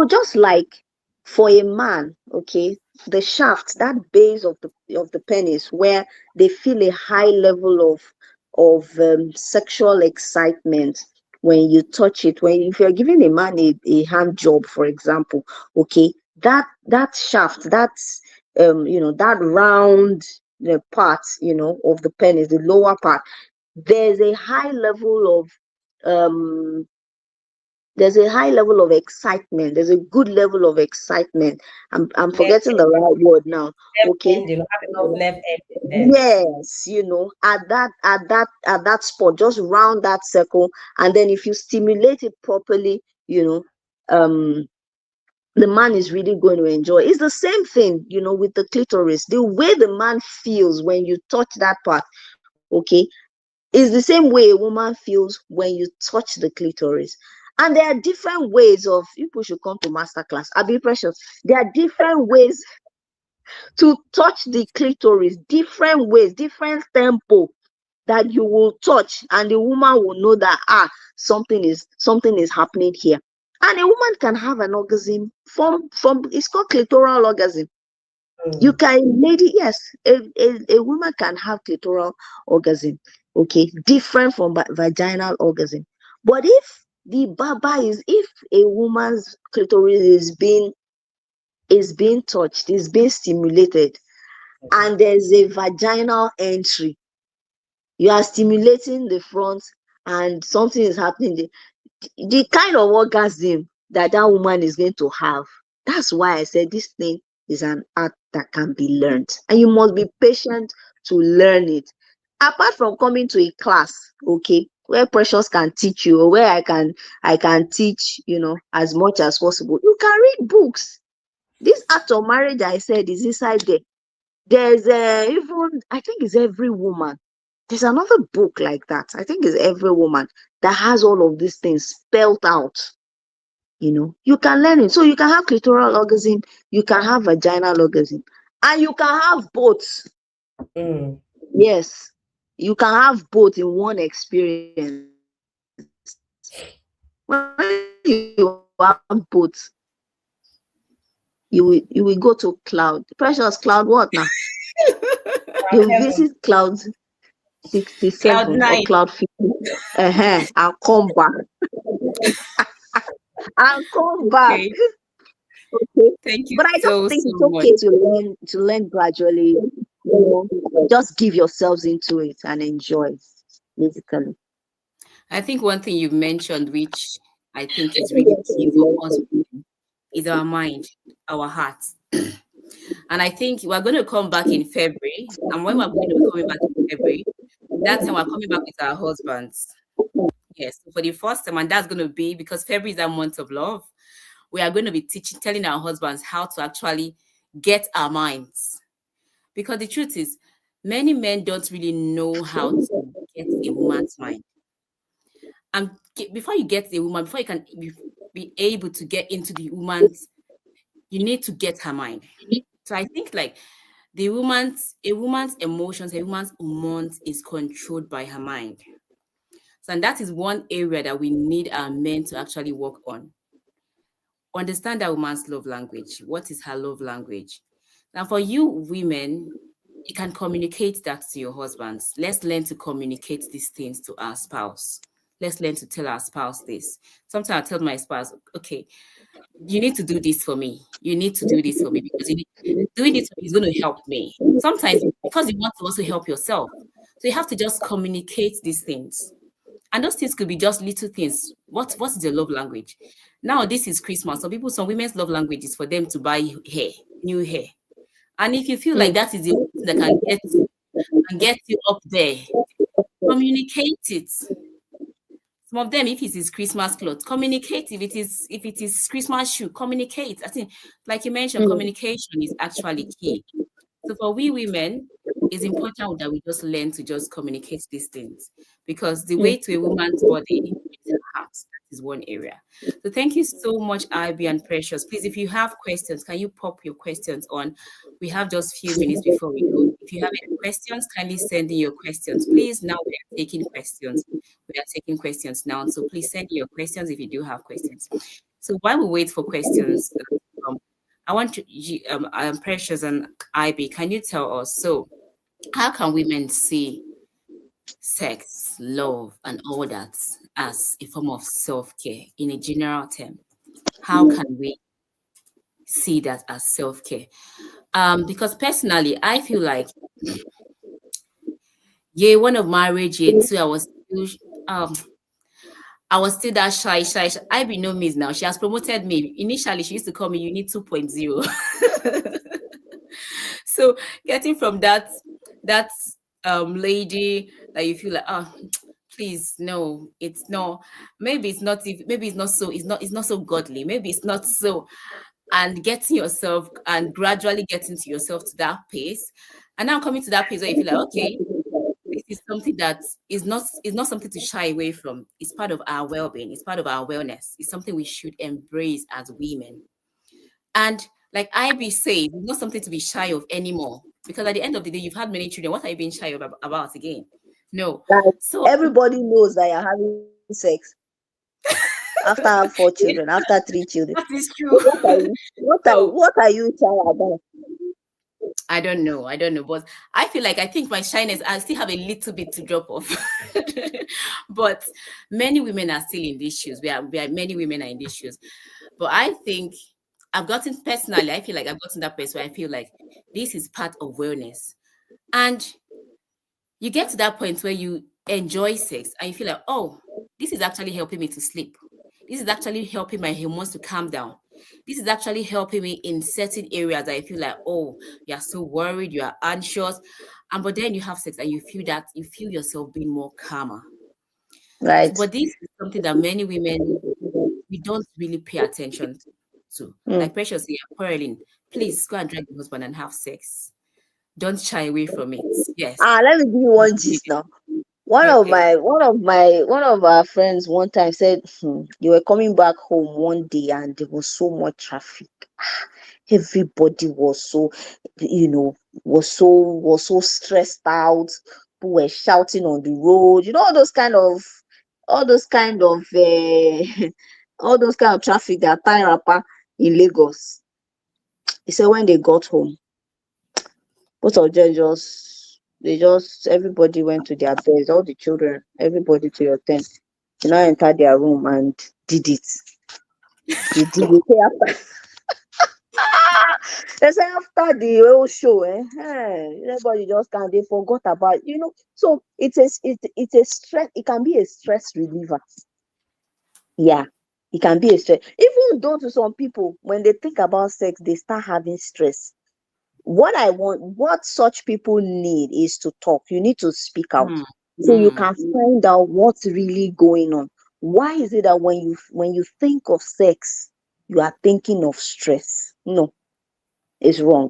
just like for a man, okay, the shaft, that base of the penis, where they feel a high level of sexual excitement when you touch it. When if you're giving a man a hand job, for example, okay, that shaft, that round part, of the penis, the lower part, there's a high level of um there's a high level of excitement. There's a good level of excitement. I'm Nerve forgetting the right word now. Okay. ending, have enough nerve ending there. Yes, at that spot, just round that circle, and then if you stimulate it properly, um the man is really going to enjoy. It's the same thing, with the clitoris. The way the man feels when you touch that part, okay, is the same way a woman feels when you touch the clitoris. And there are different ways of people should come to masterclass. I'll be precious. There are different ways to touch the clitoris, different ways, different tempo that you will touch, and the woman will know that something is happening here. And a woman can have an orgasm from it's called clitoral orgasm. You Mm, can, lady, yes, a woman can have clitoral orgasm, okay, different from vaginal orgasm. But if a woman's clitoris is being touched, is being stimulated, mm, and there's a vaginal entry, you are stimulating the front, and something is happening there, the kind of orgasm that woman is going to have. That's why I said this thing is an art that can be learned, and you must be patient to learn it. Apart from coming to a class, okay, where Precious can teach you, or where I can teach, as much as possible. You can read books. This art of marriage I said is inside there. There's even, I think it's Every Woman. There's another book like that. I think it's Every Woman, that has all of these things spelled out. You can learn it. So you can have clitoral orgasm, you can have vaginal orgasm, and you can have both. mm. Yes, you can have both in one experience. When you have both, you will go to cloud. Precious cloud, what now? You About visit heaven. cloud 67 Cloud or nine. cloud 50. I'll come back. I'll come back. Okay. Okay. Thank you But I just so, think so it's much. okay to learn gradually. Just give yourselves into it and enjoy, basically. I think one thing you mentioned, which I think is really key for us women, is our mind, our heart. And I think we're going to come back in February. And when we're going to be coming back in February, that time we're coming back with our husbands. Yes, so for the first time, and that's going to be because February is our month of love. We are going to be telling our husbands how to actually get our minds. Because the truth is, many men don't really know how to get a woman's mind. And before you get a woman, before you can be able to get into the woman's, you need to get her mind. So I think like a woman's emotions, a woman's hormones is controlled by her mind. So and that is one area that we need our men to actually work on. Understand that woman's love language. What is her love language? Now, for you women, you can communicate that to your husbands. Let's learn to communicate these things to our spouse. Let's learn to tell our spouse this. Sometimes I tell my spouse, okay, you need to do this for me. You need to do this for me because doing this for me is going to help me. Sometimes because you want to also help yourself. So you have to just communicate these things. And those things could be just little things. What is your love language? Now this is Christmas. Some women's love language is for them to buy hair, new hair. And if you feel like that is the only thing that can get you up there, communicate it. Some of them, if it is Christmas clothes, communicate. If it is Christmas shoe, communicate. I think, like you mentioned, communication is actually key. So for we women, it's important that we just learn to just communicate these things because the way to a woman's body is her heart. That is one area. So thank you so much, Ivy and Precious. Please, if you have questions, can you pop your questions on? We have just a few minutes before we go. If you have any questions, kindly send in your questions. Please, now we are taking questions. We are taking questions now. So please send in your questions if you do have questions. So while we wait for questions, I want to, Precious and Ivy, can you tell us, so how can women see sex, love, and all that as a form of self-care in a general term? How can we see that as self-care? Because personally, I feel like, yeah, one of marriage, yeah, two, um, I was still that shy. I be no means now. She has promoted me. Initially, she used to call me Unit 2.0. So getting from that lady that you feel like, oh, please, no, it's no, maybe it's not maybe it's not so godly, maybe it's not so, and getting yourself and gradually getting to yourself to that pace, and now coming to that pace where you feel like, okay, this is something that is not something to shy away from. It's part of our well-being, it's part of our wellness, it's something we should embrace as women. And like IB said, it's not something to be shy of anymore. Because at the end of the day, you've had many children. What are you being shy about again? No. Like So everybody knows that you're having sex after 4 children, yeah, after 3 children. that is So true. what So are you shy about? I don't know, but I think my shyness, I still have a little bit to drop off. But many women are still in these shoes. We are many women are in these shoes. But I think I feel like I've gotten that place where I feel like this is part of wellness. And you get to that point where you enjoy sex and you feel like, oh, this is actually helping me to sleep. This is actually helping my hormones to calm down. This is actually helping me in certain areas that I feel like, oh, you're so worried, you are anxious. And but then you have sex and you feel yourself being more calmer. So, Right. but this is something that many women, we don't really pay attention to. Mm. Like Precious, you're quarreling. Please go and drag your husband and have sex. Don't shy away from it. Yes. Let me give you one gist now. Okay. One of our friends one time said, they were coming back home one day and there was so much traffic. Everybody was so, you know, was so stressed out. People were shouting on the road. All those kind of all those kind of traffic that tie rapper in Lagos. He said when they got home, both of them just everybody went to their beds, all the children, everybody to your tent. You now enter their room and did it. They did it. Say after, they say after the whole show, everybody just can't, they forgot about, So it's a stress, it can be a stress reliever. Yeah, it can be a stress. Even though to some people, when they think about sex, they start having stress. What such people need is to talk. You need to speak out Mm, so you mm, can find out what's really going on. Why is it that when you think of sex, you are thinking of stress? No, it's wrong.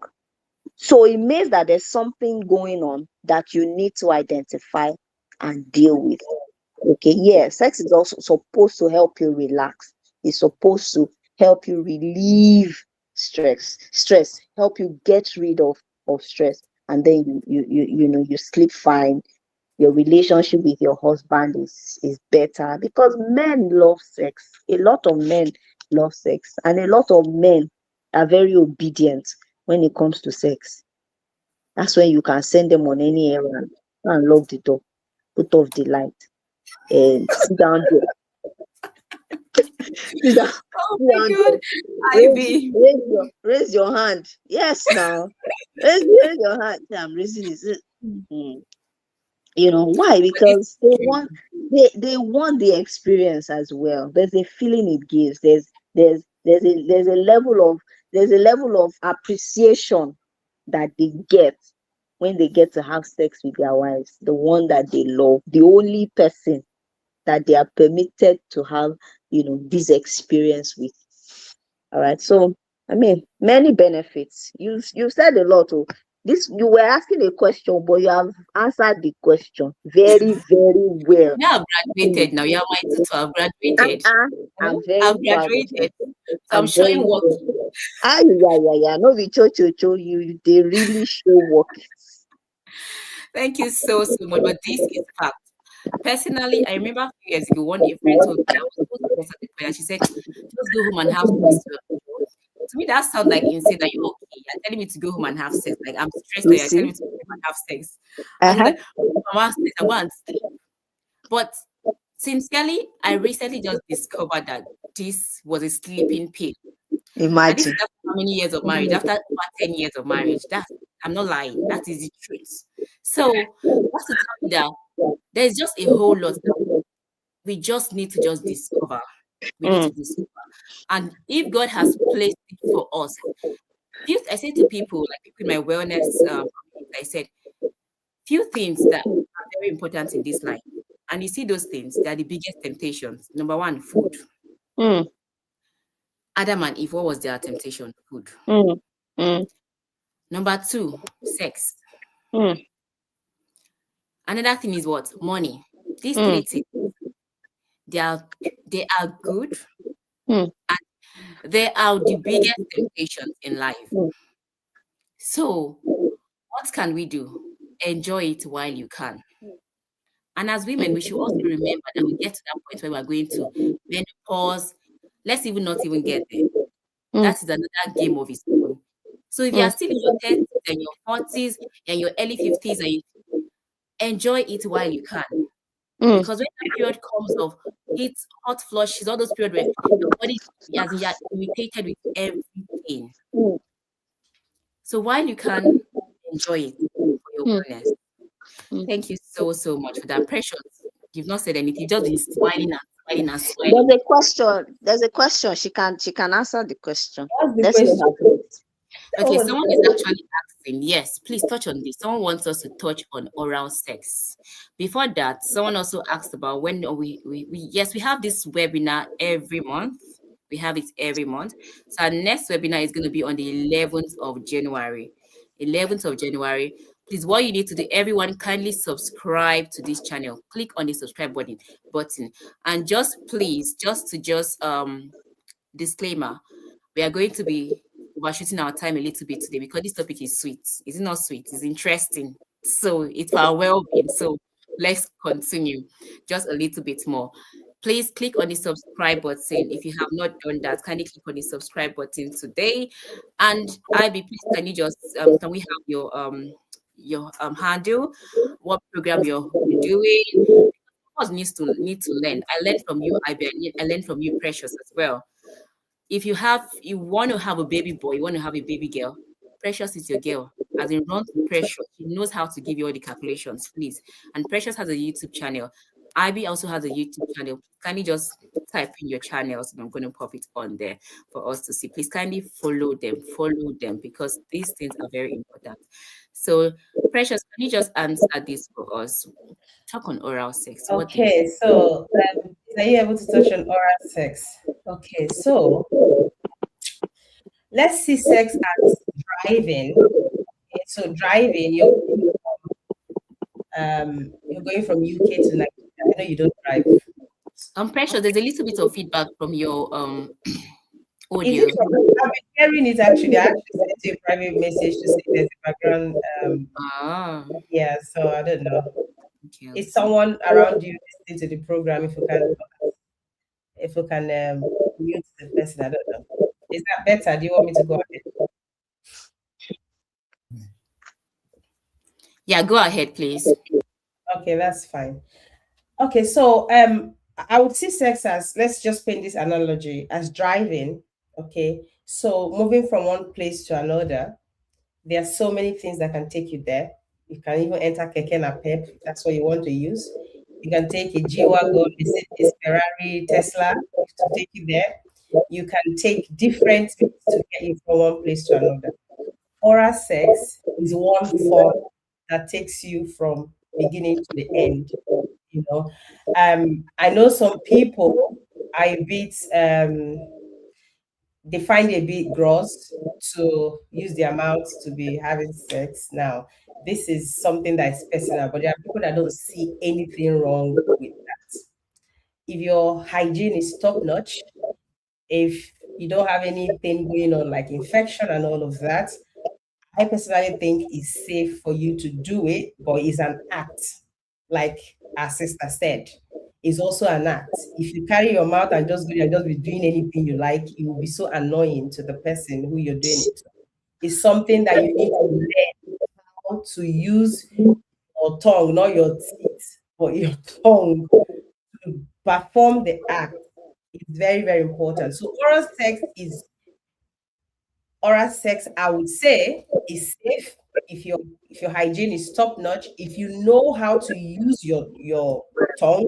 So it means that there's something going on that you need to identify and deal with. Okay, yeah, sex is also supposed to help you relax. It's supposed to help you relieve stress, help you get rid of stress, and then you sleep fine. Your relationship with your husband is better because men love sex. A lot of men love sex, and a lot of men are very obedient when it comes to sex. That's when you can send them on any errand. Go and lock the door, put off the light, and sit down there. Sit down, Oh sit my down God, there. Raise, Ivy. raise your hand. Yes, now. Raise your hand. Yeah, I'm raising it. Mm. Why? But this Because is true. they want the experience as well. There's a feeling it gives. There's a level of appreciation that they get when they get to have sex with their wives, the one that they love, the only person that they are permitted to have, this experience with. All right. So, I mean, many benefits. You said a lot. Oh, this you were asking a question, but you have answered the question very, very well. Yeah, I've Mm. graduated now. You're my tutor. I've graduated. Uh-uh. Eh? I'm very I've proud of you. graduated. So I'm I'm very showing work. proud. Ah, yeah, yeah, yeah. No, be cho. You they really show work. Thank you so, so much. But this is fact. Personally, I remember a few years ago, one day a friend told me I was so stressed at the point, and she said, just go home and have sex. To me, that sounds like insane that you're okay. You're telling me to go home and have sex. Like I'm stressed You and you're telling see? me to go home and have sex. I was Uh-huh. like, I'm have sex, I'm going to sleep. But sincerely, I recently just discovered that this was a sleeping pill. And this is Imagine. after how many years of marriage? After over 10 years of marriage. I'm not lying. That is the truth. So that's to tell you that there's just a whole lot that we just need to just discover. We need to Mm, discover. And if God has placed it for us, I say to people, like people in my wellness community, I said, few things that are very important in this life. And you see those things, they are the biggest temptations. Number one, food. mm, Adam and Eve, what was their temptation? Food. mm, mm, Number two, sex. mm, Another thing is what? Money. These three mm, things, they are good. mm, They are the biggest temptations in life. mm, So, what can we do? Enjoy it while you can. And as women, we should also remember that we get to that point where we're going to menopause. Let's even not even get there. mm, That is another game of its own. So if you are mm, still in your 30s and your 40s and your early 50s, and you enjoy it while you can. mm, Because when that period comes of heat, hot flushes, all those periods where your body as in you're irritated with everything. mm, So while you can enjoy it for your mm, wellness. mm. Thank you so, so much for that. Precious. You've not said anything, you've just been smiling and smiling and There's smiling. a question. There's a question. She can answer the question. What's the Let's hear question? her first. What Okay, was the someone is question? actually asking, yes, please touch on this. Someone wants us to touch on oral sex. Before that, someone also asked about when yes, we have this webinar every month. We have it every month. So our next webinar is going to be on the 11th of January. 11th of January. Please, what you need to do, everyone kindly subscribe to this channel. Click on the subscribe button. And just please, just disclaimer, we are going to be overshooting our time a little bit today because this topic is sweet. Is it not sweet? It's interesting. So it's for our well-being. So let's continue just a little bit more. Please click on the subscribe button. If you have not done that, kindly click on the subscribe button today. And IB, please can you just can we have your handle, what program you're doing? Of course, need to learn. I learned from you, IB. I learned from you, Precious, as well. If you want to have a baby boy, you want to have a baby girl, Precious is your girl. As in, run to Precious. She knows how to give you all the calculations, please. And Precious has a YouTube channel. Ivy also has a YouTube channel. Kindly just type in your channels and I'm going to pop it on there for us to see. Please kindly follow them because these things are very important. So, Precious, can you just answer this for us? Talk on oral sex. What do you Okay, think? so are you able to touch on oral sex? Okay, so let's see sex as driving. So driving, you're going from UK to Nigeria. I know you don't drive. I'm precious. There's a little bit of feedback from your Is it audio. from? I've been hearing it actually. I actually sent you a private message to say there's a background. Ah, Yeah, so I don't know. okay, I'll Is see. someone around you listening to the program? If you can mute the person, I don't know. Is that better? Do you want me to go ahead? Yeah, go ahead, please. Okay, that's fine. Okay, so I would see sex as, let's just paint this analogy as driving. Okay, so moving from one place to another, there are so many things that can take you there. You can even enter keke napep if that's what you want to use. You can take a G-Wagon, Mercedes, Ferrari, Tesla to take you there. You can take different means to get you from one place to another. Oral sex is one form that takes you from beginning to the end. You know, I know some people are a bit they find it a bit gross to use their mouth to be having sex. Now, this is something that is personal, but there are people that don't see anything wrong with that. If your hygiene is top notch, if you don't have anything going on like infection and all of that, I personally think it's safe for you to do it, but it's an act. Like our sister said, it's also an act. If you carry your mouth and just go there and just be doing anything you like, it will be so annoying to the person who you're doing it to. It's something that you need to learn how to use your tongue, not your teeth, but your tongue to perform the act. It's very, very important. So oral sex, I would say, is safe if your hygiene is top notch, if you know how to use your tongue,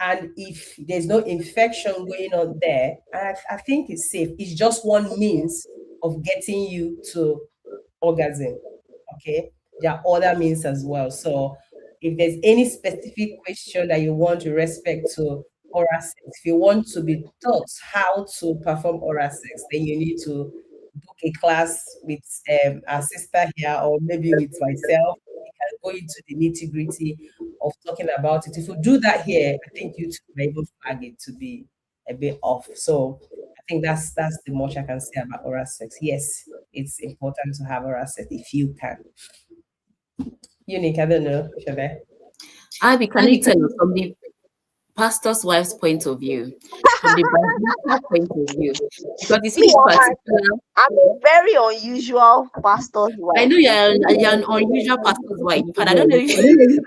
and if there's no infection going on there, I think it's safe. It's just one means of getting you to orgasm. Okay, there are other means as well. So if there's any specific question that you want to respect to oral sex, if you want to be taught how to perform oral sex, then you need to book a class with our sister here, or maybe with myself. We can go into the nitty gritty of talking about it. If you do that here, I think YouTube might even flag it to be a bit off. So I think that's the much I can say about oral sex. Yes, it's important to have oral sex if you can. Unique, I don't know if you're there. Abby, can you tell us from the pastor's wife's point of view, from the biblical point of view? Because you see, Me, this particular, I'm a very unusual pastor's I wife. know you're an unusual pastor's wife. In fact, I don't know if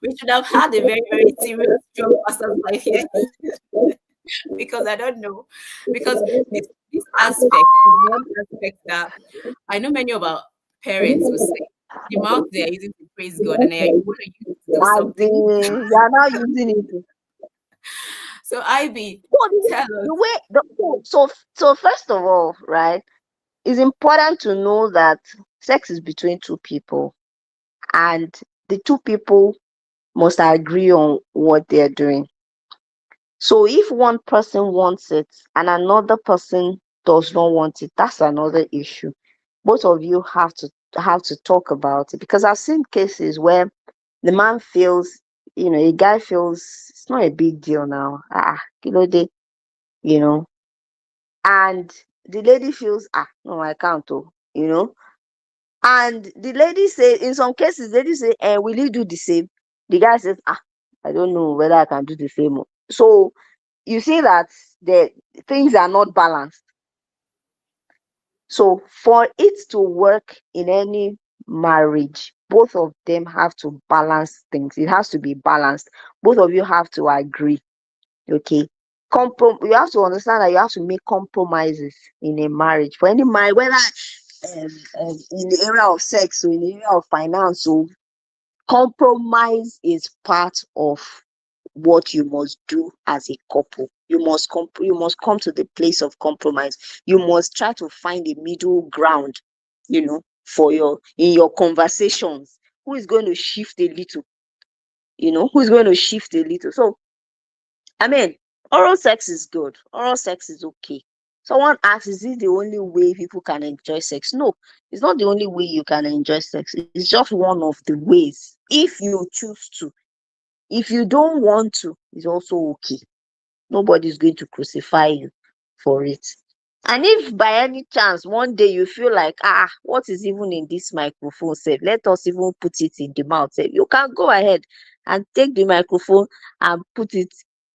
we should have had a very, very serious, strong pastor's wife here because I don't know. Because this aspect is one aspect that I know many of our parents will say the mouth they are using to praise God, and then you want to use it to do As something. in, you are now using it. So, Ivy, So tell us. the way, so first of all, right, it's important to know that sex is between two people, and the two people must agree on what they're doing. So if one person wants it and another person does not want it, that's another issue. Both of you have to talk about it, because I've seen cases where the man feels, a guy feels it's not a big deal now. You know, and the lady feels, no, I can't, and the lady say, in some cases, lady say, will you do the same? The guy says, I don't know whether I can do the same. So you see that the things are not balanced. So for it to work in any marriage, both of them have to balance things. It has to be balanced. Both of you have to agree. Okay. You have to understand that you have to make compromises in a marriage. For any marriage, whether in the area of sex or in the area of finance, so compromise is part of what you must do as a couple. You must come to the place of compromise. You must try to find a middle ground, for in your conversations. Who is going to shift a little? Who is going to shift a little? So, I mean, oral sex is good. Oral sex is okay. Someone asks, is it the only way people can enjoy sex? No, it's not the only way you can enjoy sex. It's just one of the ways if you choose to. If you don't want to, it's also okay. Nobody's going to crucify you for it. And if by any chance one day you feel like, what is even in this microphone? Say, let us even put it in the mouth. Say, you can go ahead and take the microphone and put it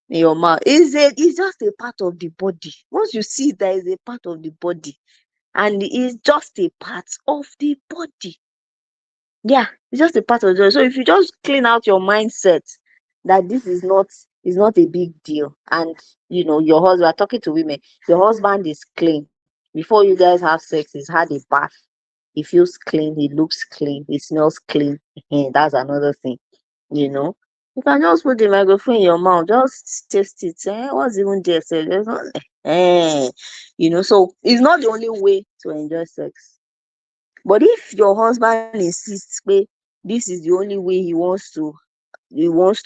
in your mouth. It's just a part of the body. Once you see there is a part of the body, and it's just a part of the body. Yeah, it's just a part of the body. So if you just clean out your mindset that this is not a big deal, and your husband, are talking to women, your husband is clean. Before you guys have sex, he's had a bath. He feels clean, he looks clean, he smells clean. That's another thing, you know. You can just put the microphone in your mouth, just taste it. What's even there? Say, there's not, so it's not the only way to enjoy sex. But if your husband insists, this is the only way he wants to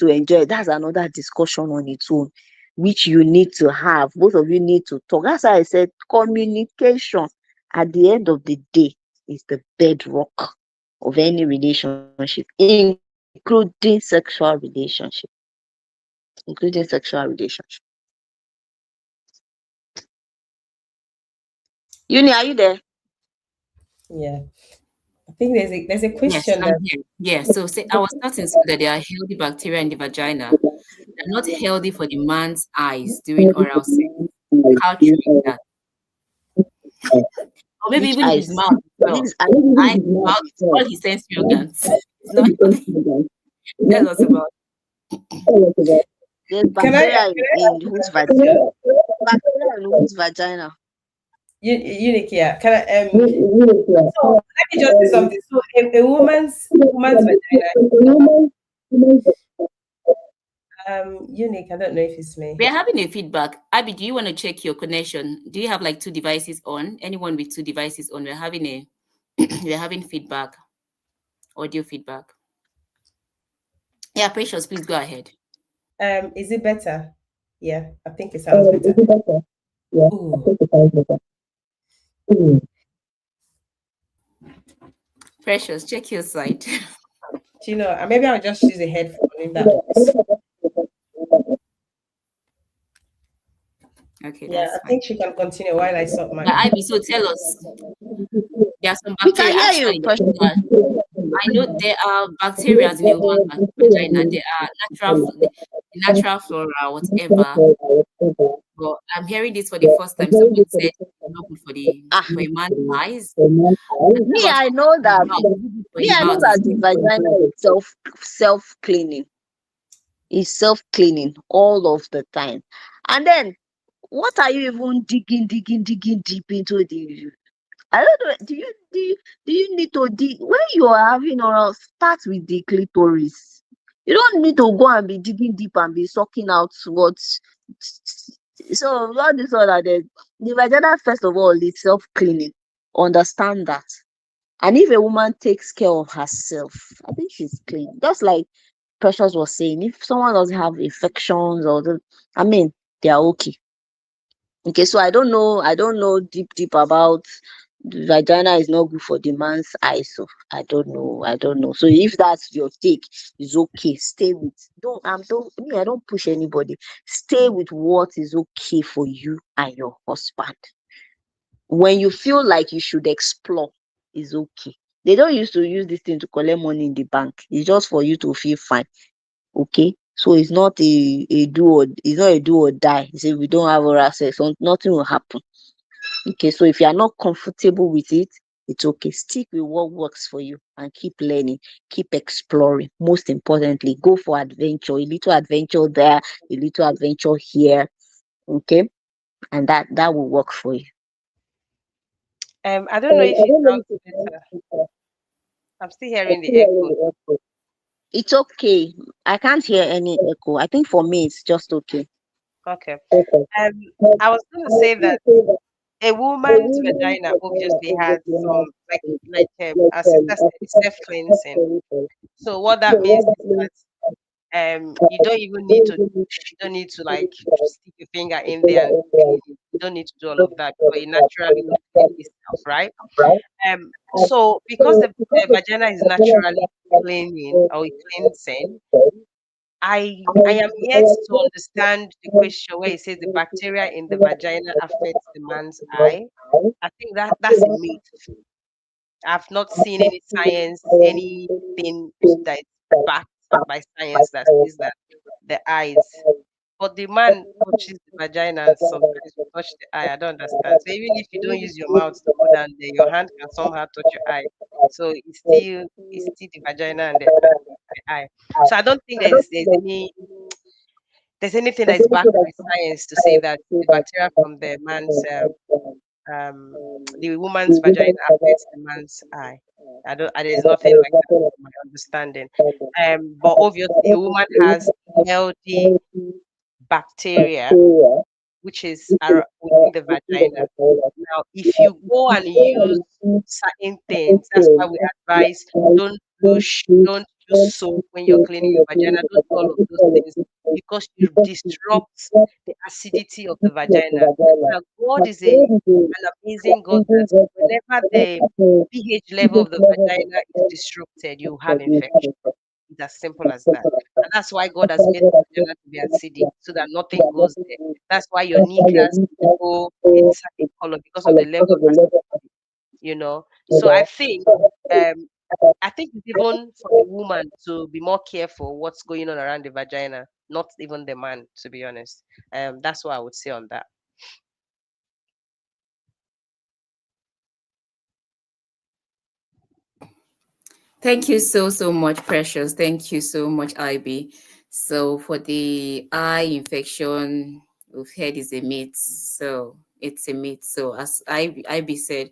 enjoy, that's another discussion on its own, which you need to have. Both of you need to talk. That's why I said communication at the end of the day is the bedrock of any relationship, including sexual relationship. Including sexual relationship. Uni, are you there? Yeah. I think there's a Yes, question I'm that here. Yeah, so say I was starting so that there are healthy bacteria in the vagina. They're not healthy for the man's eyes during oral sex. How true is that? Or maybe Which even in his eyes? mouth as well. This I Eyes, mouth, all his sensory organs. It's not healthy. Tell us about There's can I bacteria in whose vagina? question? Bacteria in whose vagina? Unique, yeah. Can I so let me just say something. So a woman's vagina, unique. I don't know if it's me. We're having a feedback. Abby, do you want to check your connection? Do you have like two devices on? Anyone with two devices on? We're having a we're having feedback, audio feedback. Yeah, Precious, please go ahead. Is it better? Yeah, I think it sounds better. Ooh, Precious, check your side. do you know? Maybe I'll just use a headphone if that works. Okay, Yeah, that's I fine. think she can continue while I sort my. But Ivy, so tell us, there are some We can bacteria. hear you, Actually, Precious. I know there are bacteria in a woman's vagina. There are the natural flora, whatever. But I'm hearing this for the first time. Someone said it's not good Ah, for a man's eyes. And me, someone I said know for the that. mouth, for Me, the I know mouth that is the good. vagina is self cleaning. It's self cleaning all of the time. And then, what are you even digging deep into the? I don't know. Do you need to dig when you are having oral? Start with the clitoris. You don't need to go and be digging deep and be sucking out what. So all this other the vagina first of all is self cleaning. Understand that. And if a woman takes care of herself, I think she's clean. Just like Precious was saying, if someone doesn't have infections I mean, they are okay. Okay, so I don't know deep about the vagina is not good for the man's eyes. So I don't know. So if that's your take, it's okay. Stay with I don't push anybody. Stay with what is okay for you and your husband. When you feel like you should explore, is okay. They don't used to use this thing to collect money in the bank. It's just for you to feel fine. Okay. So it's not a do or die. You say we don't have oral sex, so nothing will happen. Okay, so if you are not comfortable with it, it's okay. Stick with what works for you and keep learning, keep exploring. Most importantly, go for adventure. A little adventure there, a little adventure here. Okay, and that will work for you. I don't know if it sounds better. I'm still hearing the echo. It's okay. I can't hear any echo. I think for me it's just okay. Okay. Um, I was going to say that a woman's vagina obviously has some our sister said it's self cleansing. So what that means is that you don't even need to, you don't need to like stick your finger in there and clean it. You don't need to do all of that because it naturally would clean itself, right? So because the vagina is naturally cleaning or cleansing, I am yet to understand the question where it says the bacteria in the vagina affects the man's eye. I think that's a myth. I've not seen any science, anything that is backed by science that says that the eyes. But the man touches the vagina and sometimes you touch the eye. I don't understand. So even if you don't use your mouth to go down there, your hand can somehow touch your eye. So it's still the vagina and the eye. So I don't think there's anything that is backed by science to say that the bacteria from um the woman's vagina affects the man's eye. There's nothing like that from my understanding. But obviously a woman has healthy bacteria which is within the vagina. Now, if you go and use certain things, that's why we advise don't use soap when you're cleaning your vagina. Don't do all of those things because you disrupt the acidity of the vagina. Now, God is an amazing God that whenever the pH level of the vagina is disrupted, you have infection. It's as simple as that. And that's why God has made the vagina to be acidic so that nothing goes there. That's why your kneecaps go a certain color because of the level of acidity. So um I think it's even for the woman to be more careful what's going on around the vagina, not even the man, to be honest. That's what I would say on that. Thank you so, so much, Precious. Thank you so much, IB. So, for the eye infection, we've heard is a myth. So, it's a myth. So, as IB said,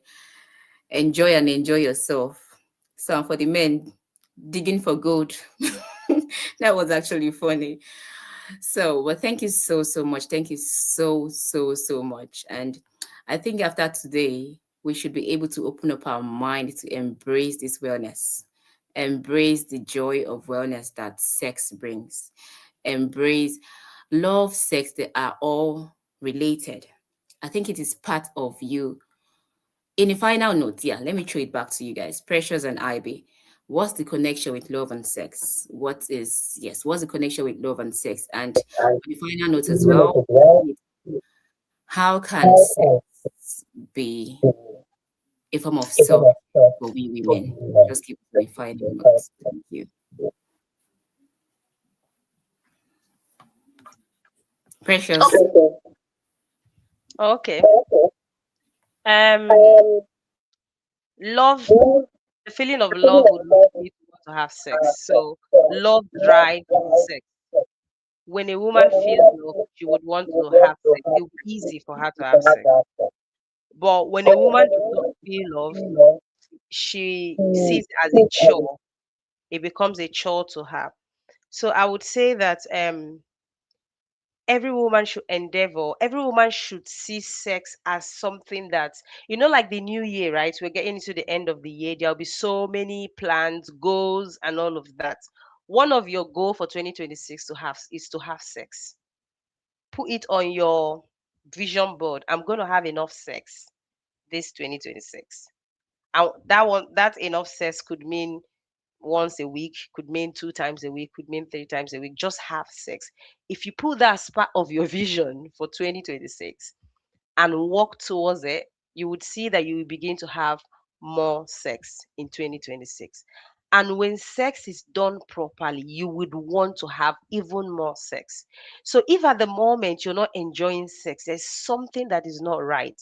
enjoy yourself. So, for the men, digging for gold. That was actually funny. So, well, thank you so, so much. Thank you so, so, so much. And I think after today, we should be able to open up our mind to embrace this wellness, embrace the joy of wellness that sex brings, embrace love, sex, they are all related. I think it is part of you. In a final note, yeah, let me throw it back to you guys. Precious and IB. What's the connection with love and sex? What's the connection with love and sex? And on the final note as well, how can sex be a form of self for we women? Just keep it on the final note. Thank you. Precious. Okay. Um Love, the feeling of love would make you to want to have sex. So love drives sex. When a woman feels love, she would want to have sex. It will be easy for her to have sex. But when a woman does not feel love, she sees it as a chore. It becomes a chore to her. So I would say that every woman should see sex as something that, like the new year, right? We're getting into the end of the year. There'll be so many plans, goals, and all of that. One of your goal for 2026 is to have sex. Put it on your vision board. I'm going to have enough sex this 2026. And that enough sex could mean once a week, could mean 2 times a week, could mean 3 times a week. Just have sex. If you put that as part of your vision for 2026 and work towards it, you would see that you will begin to have more sex in 2026. And when sex is done properly, you would want to have even more sex. So if at the moment you're not enjoying sex, there's something that is not right,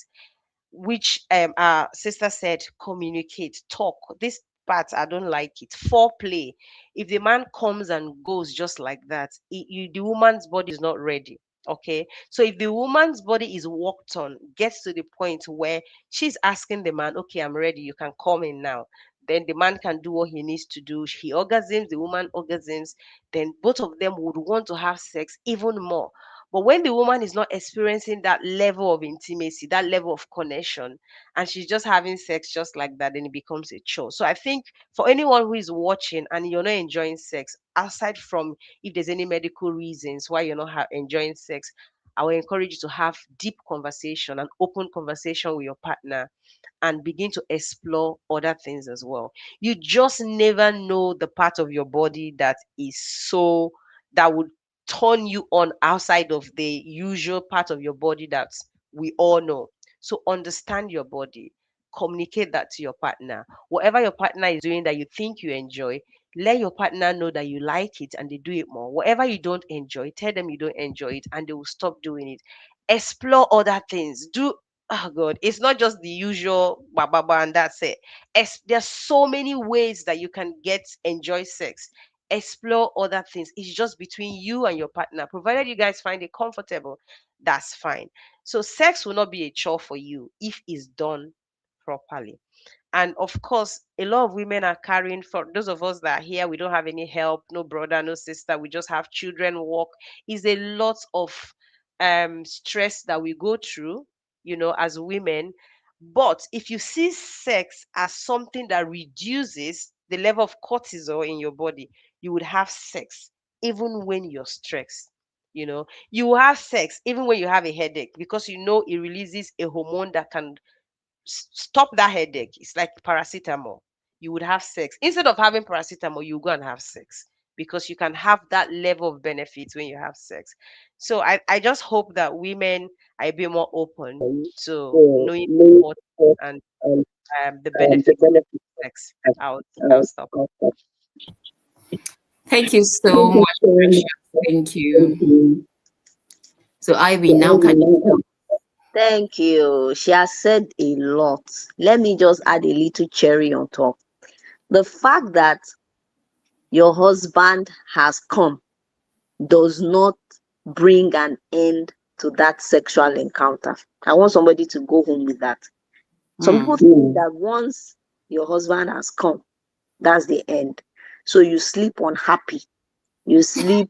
which our sister said, communicate, talk. This part I don't like it. Foreplay. If the man comes and goes just like that, the woman's body is not ready. Okay, so if the woman's body is worked on, gets to the point where she's asking the man, okay, I'm ready, you can come in now, then the man can do what he needs to do. He orgasms, the woman orgasms, then both of them would want to have sex even more. But when the woman is not experiencing that level of intimacy, that level of connection, and she's just having sex just like that, then it becomes a chore. So I think for anyone who is watching and you're not enjoying sex, aside from if there's any medical reasons why you're not enjoying sex, I will encourage you to have deep conversation and open conversation with your partner and begin to explore other things as well. You just never know the part of your body that is so that would turn you on outside of the usual part of your body that we all know. So understand your body, communicate that to your partner. Whatever your partner is doing that you think you enjoy, let your partner know that you like it and they do it more. Whatever you don't enjoy, tell them you don't enjoy it and they will stop doing it. Explore other things. Do oh god, it's not just the usual ba ba ba and that's it. There's so many ways that you can get enjoy sex. Explore other things. It's just between you and your partner. Provided you guys find it comfortable, that's fine. So sex will not be a chore for you if it's done properly. And of course, a lot of women are carrying, for those of us that are here, we don't have any help, no brother, no sister, we just have children, work. Is a lot of stress that we go through, as women. But if you see sex as something that reduces the level of cortisol in your body, you would have sex even when you're stressed. You will have sex even when you have a headache because it releases a hormone that can stop that headache. It's like paracetamol. You would have sex. Instead of having paracetamol, you go and have sex because you can have that level of benefits when you have sex. So I just hope that women are a bit more open to knowing what and the benefits of sex. I'll stop. Thank you so much, Precious. Thank you. So, Ivy, now can you? Thank you. She has said a lot. Let me just add a little cherry on top. The fact that your husband has come does not bring an end to that sexual encounter. I want somebody to go home with that. Some Hmm. people think that once your husband has come, that's the end. So you sleep unhappy. You sleep,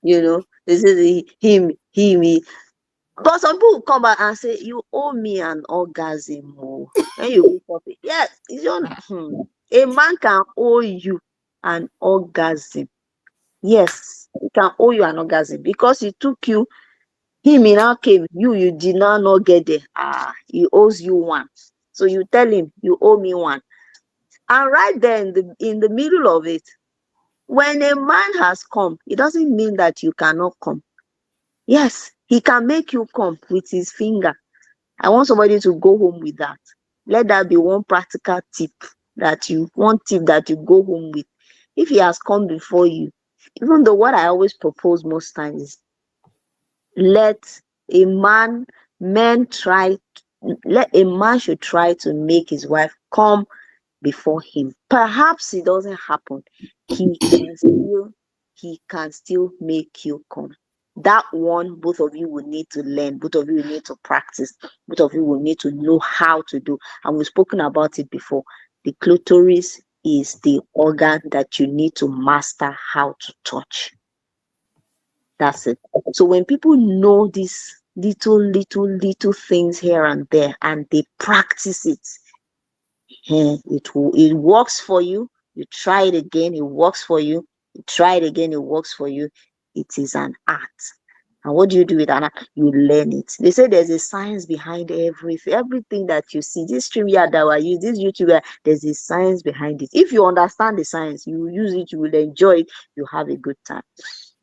this is him. But some people will come back and say, you owe me an orgasm. Oh. When you wake up, yes, it's your, a man can owe you an orgasm. Yes, he can owe you an orgasm because he took you, him in now came, you did not get there. He owes you one. So you tell him, you owe me one. And right there in the middle of it, when a man has come, it doesn't mean that you cannot come. Yes, he can make you come with his finger. I want somebody to go home with that. Let that be one practical tip that you go home with. If he has come before you, even though what I always propose most times is let a man, men try, let a man should try to make his wife come before him. Perhaps it doesn't happen. He can still, he can still make you come. That one, both of you will need to learn, both of you will need to practice, both of you will need to know how to do. And we've spoken about it before. The clitoris is the organ that you need to master how to touch. That's it. So when people know these little things here and there and they practice it, it works for you. You try it again, it works for you. You try it again, it works for you. It is an art. And what do you do with an art? You learn it. They say there's a science behind everything that you see. This trivia that I use, this YouTuber, there's a science behind it. If you understand the science, you will use it, you will enjoy it, you have a good time.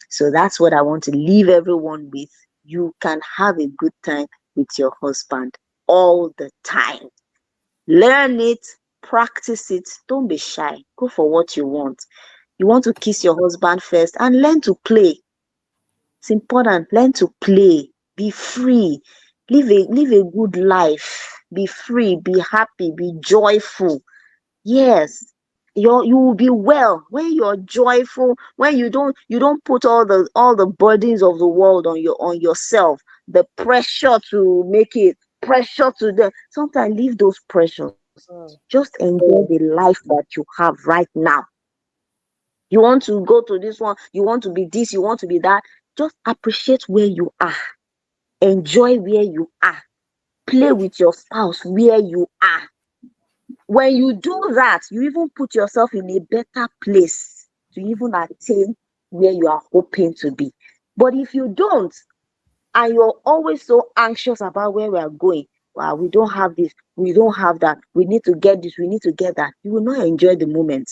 So that's what I want to leave everyone with. You can have a good time with your husband all the time. Learn it, practice it. Don't be shy. Go for what you want. You want to kiss your husband first and learn to play. It's important. Learn to play. Be free. Live a good life. Be free. Be happy. Be joyful. Yes. You will be well when you're joyful, when you don't put all the burdens of the world on yourself, the pressure to make it, pressure to the sometimes leave those pressures. Mm. Just enjoy the life that you have right now. You want to go to this one, you want to be this, you want to be that. Just appreciate where you are. Enjoy where you are. Play with your spouse where you are. When you do that, you even put yourself in a better place to even attain where you are hoping to be. But if you don't, and you're always so anxious about where we are going. Wow, we don't have this, we don't have that, we need to get this, we need to get that. You will not enjoy the moment,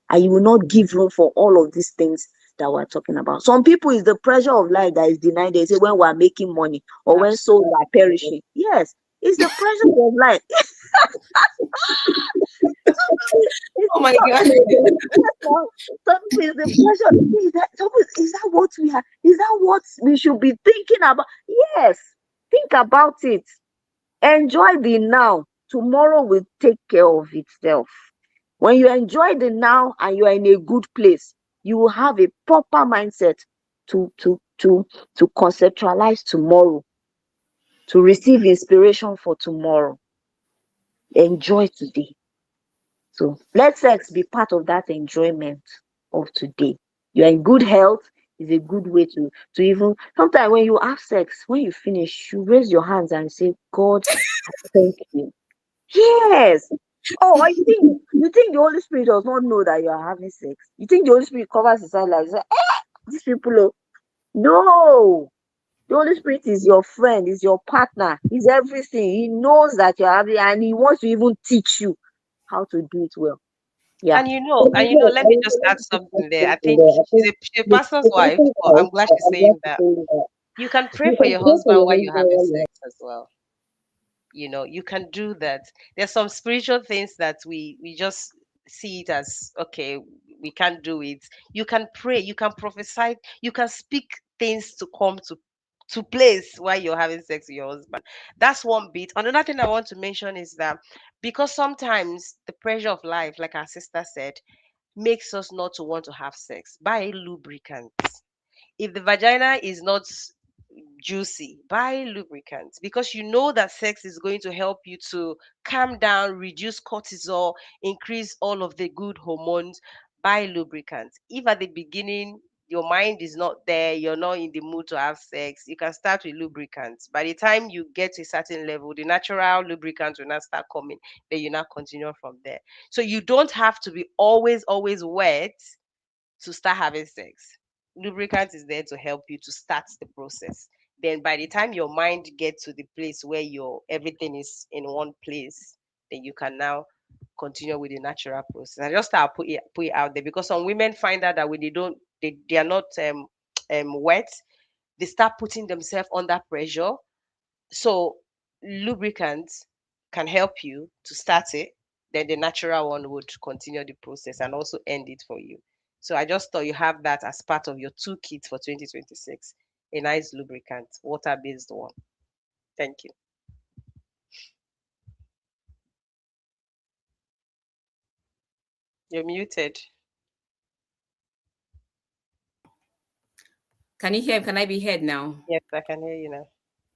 and you will not give room for all of these things that we're talking about. Some people, is the pressure of life that is denying. They say when we're making money or when souls Absolutely. are perishing. Yes, it's the pressure of life. It's Oh my not, God. yes, now, some people is the pressure. Is that, some people, is that what we have? Is that what we should be thinking about? Yes, think about it. Enjoy the now. Tomorrow will take care of itself. When you enjoy the now and you are in a good place, you will have a proper mindset to to to to conceptualize tomorrow, to receive inspiration for tomorrow. Enjoy today. So let sex be part of that enjoyment of today. You're in good health is a good way to even, sometimes when you have sex, when you finish, you raise your hands and say, God, I thank you. Yes. Oh, you think the Holy Spirit does not know that you are having sex? You think the Holy Spirit covers his eyes like, these people? Oh. No. The Holy Spirit is your friend, is your partner, is everything. He knows that you're having, and he wants to even teach you how to do it well. Yeah. Let me just add something there. I think she's a pastor's wife, but I'm glad she's saying that. You can pray for your husband while you're having sex as well. You can do that. There's some spiritual things that we just see it as okay, we can't do it. You can pray, you can prophesy, you can speak things to come to place while you're having sex with your husband. That's one bit. Another thing I want to mention is that because sometimes the pressure of life, like our sister said, makes us not to want to have sex. Buy lubricant. If the vagina is not juicy, buy lubricants, because you know that sex is going to help you to calm down, reduce cortisol, increase all of the good hormones. Buy lubricants. If at the beginning your mind is not there, you're not in the mood to have sex, you can start with lubricants. By the time you get to a certain level, the natural lubricants will not start coming, then you now continue from there. So you don't have to be always wet to start having sex. Lubricant is there to help you to start the process. Then by the time your mind gets to the place where your everything is in one place, then you can now continue with the natural process. I just start put it out there, because some women find out that when they are not wet, they start putting themselves under pressure. So lubricants can help you to start it. Then the natural one would continue the process and also end it for you. So I just thought you have that as part of your toolkit for 2026. A nice lubricant, water-based one. Thank you. You're muted. Can you hear? Can I be heard now? Yes, I can hear you now.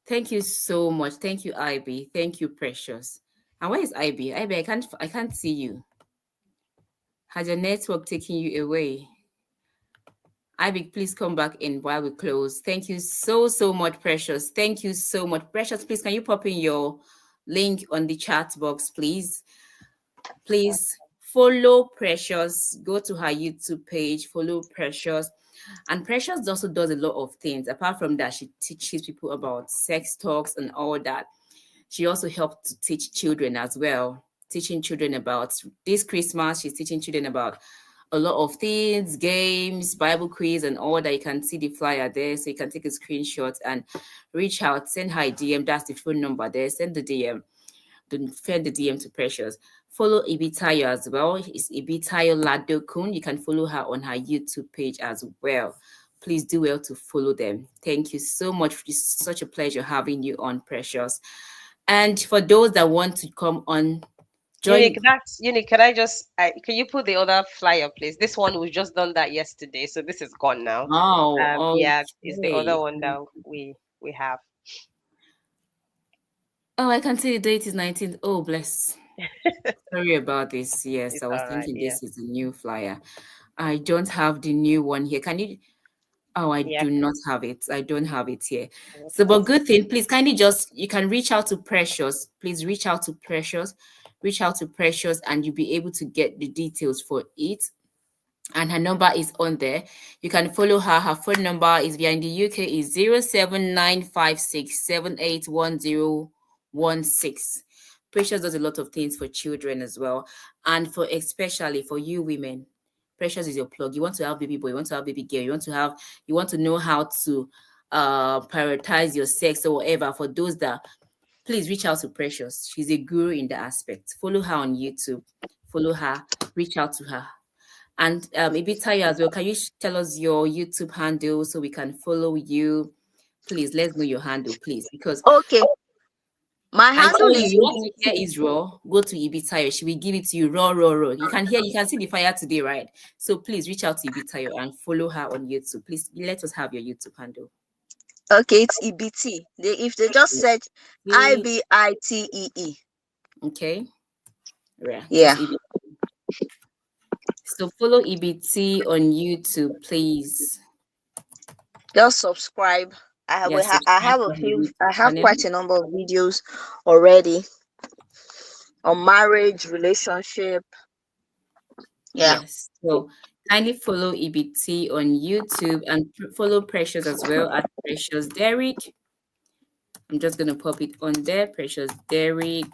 Thank you so much. Thank you, IB. Thank you, Precious. And where is IB? IB, I can't see you. Has your network taken you away? IB, please come back in while we close. Thank you so much, Precious. Thank you so much. Precious, please can you pop in your link on the chat box, please? Please follow Precious. Go to her YouTube page, follow Precious. And Precious also does a lot of things. Apart from that, she teaches people about sex talks and all that. She also helped to teach children as well, teaching children about this Christmas. She's teaching children about a lot of things, games, Bible quiz, and all that. You can see the flyer there, so you can take a screenshot and reach out, send her a DM. That's the phone number there. Send the DM. Don't send the DM to Precious. Follow Ibitayo as well. It's Ibitayo Ladokun. You can follow her on her YouTube page as well. Please do well to follow them. Thank you so much. It's such a pleasure having you on, Precious. And for those that want to come on, Unique, join. that's unique. Can I just can you put the other flyer, please? This one we just done that yesterday, so this is gone now. Oh, Yeah, it's the other okay. one that we have. Oh, I can see the date is 19th. Oh, bless. Sorry about this. Yes, It's I was all right. thinking Yeah, this is a new flyer. I don't have the new one here. Can you? Oh, I yeah. do not have it. I don't have it here. So, Okay. but good thing, please kindly just, you can reach out to Precious. Please reach out to Precious. Reach out to Precious and you'll be able to get the details for it. and her number is on there. You can follow her. Her phone number is, via in the UK, is 07956781016. Precious does a lot of things for children as well, and for especially for you women. Precious is your plug. You want to have baby boy, you want to have baby girl, you want to know how to prioritize your sex or whatever. For those that, please reach out to Precious. She's a guru in the aspect. Follow her on YouTube. Follow her. Reach out to her. And Ibitaya as well, can you tell us your YouTube handle so we can follow you? Please, let's know your handle, please. Because Okay, my I handle tell you, is you want to hear is raw, go to Ibitaya. She will give it to you raw, raw, raw. You can see the fire today, right? So please reach out to Ibitaya and follow her on YouTube. Please let us have your YouTube handle. okay. It's EBT. If they just search IBITEE. Okay. Yeah, Yeah, just EBT. So follow EBT on YouTube, please. just subscribe. Yes, I subscribe have a to her few. I YouTube have channel. quite a number of videos already on marriage, relationship. Yeah. Yes. So kindly follow EBT on YouTube and follow Precious as well at Precious Derrick. I'm just going to pop it on there. Precious Derrick.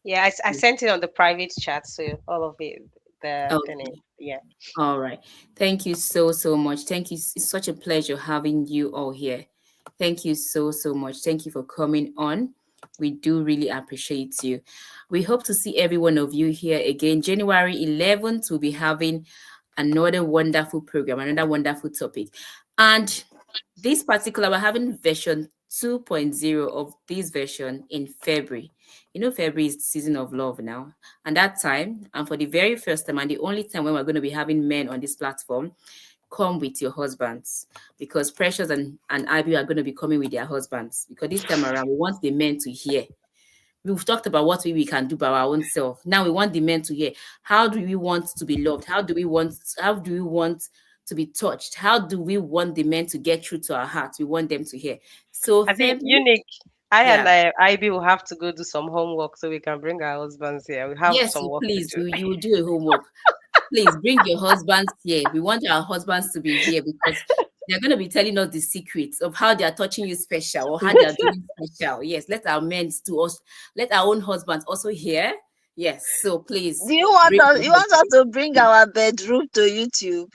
Yeah, I sent it on the private chat, so all of it, the name. Okay. Yeah. All right. Thank you so, so much. Thank you. It's such a pleasure having you all here. Thank you so, so much. Thank you for coming on. We do really appreciate you. We hope to see every one of you here again. January 11th, we'll be having another wonderful program, another wonderful topic. And this particular, we're having version 2.0 of this version in February. You know, February is the season of love now. And that time, and for the very first time, and the only time when we're going to be having men on this platform, come with your husbands, because Precious and Abby are going to be coming with their husbands. Because this time around, we want the men to hear. We've talked about what we can do by our own self. Now we want the men to hear. How do we want to be loved? How do we want to be touched? How do we want the men to get through to our hearts? We want them to hear. So I think February, unique. I and yeah. IB will have to go do some homework so we can bring our husbands here. We have Yes, some so work to please, do. you will do a homework. Please bring your husbands here. We want our husbands to be here because they're going to be telling us the secrets of how they are touching you special or how they are doing special. Yes, let our men to us, let our own husbands also hear. Yes, so please Do you want bring us? your You want us husbands. to bring our bedroom to YouTube?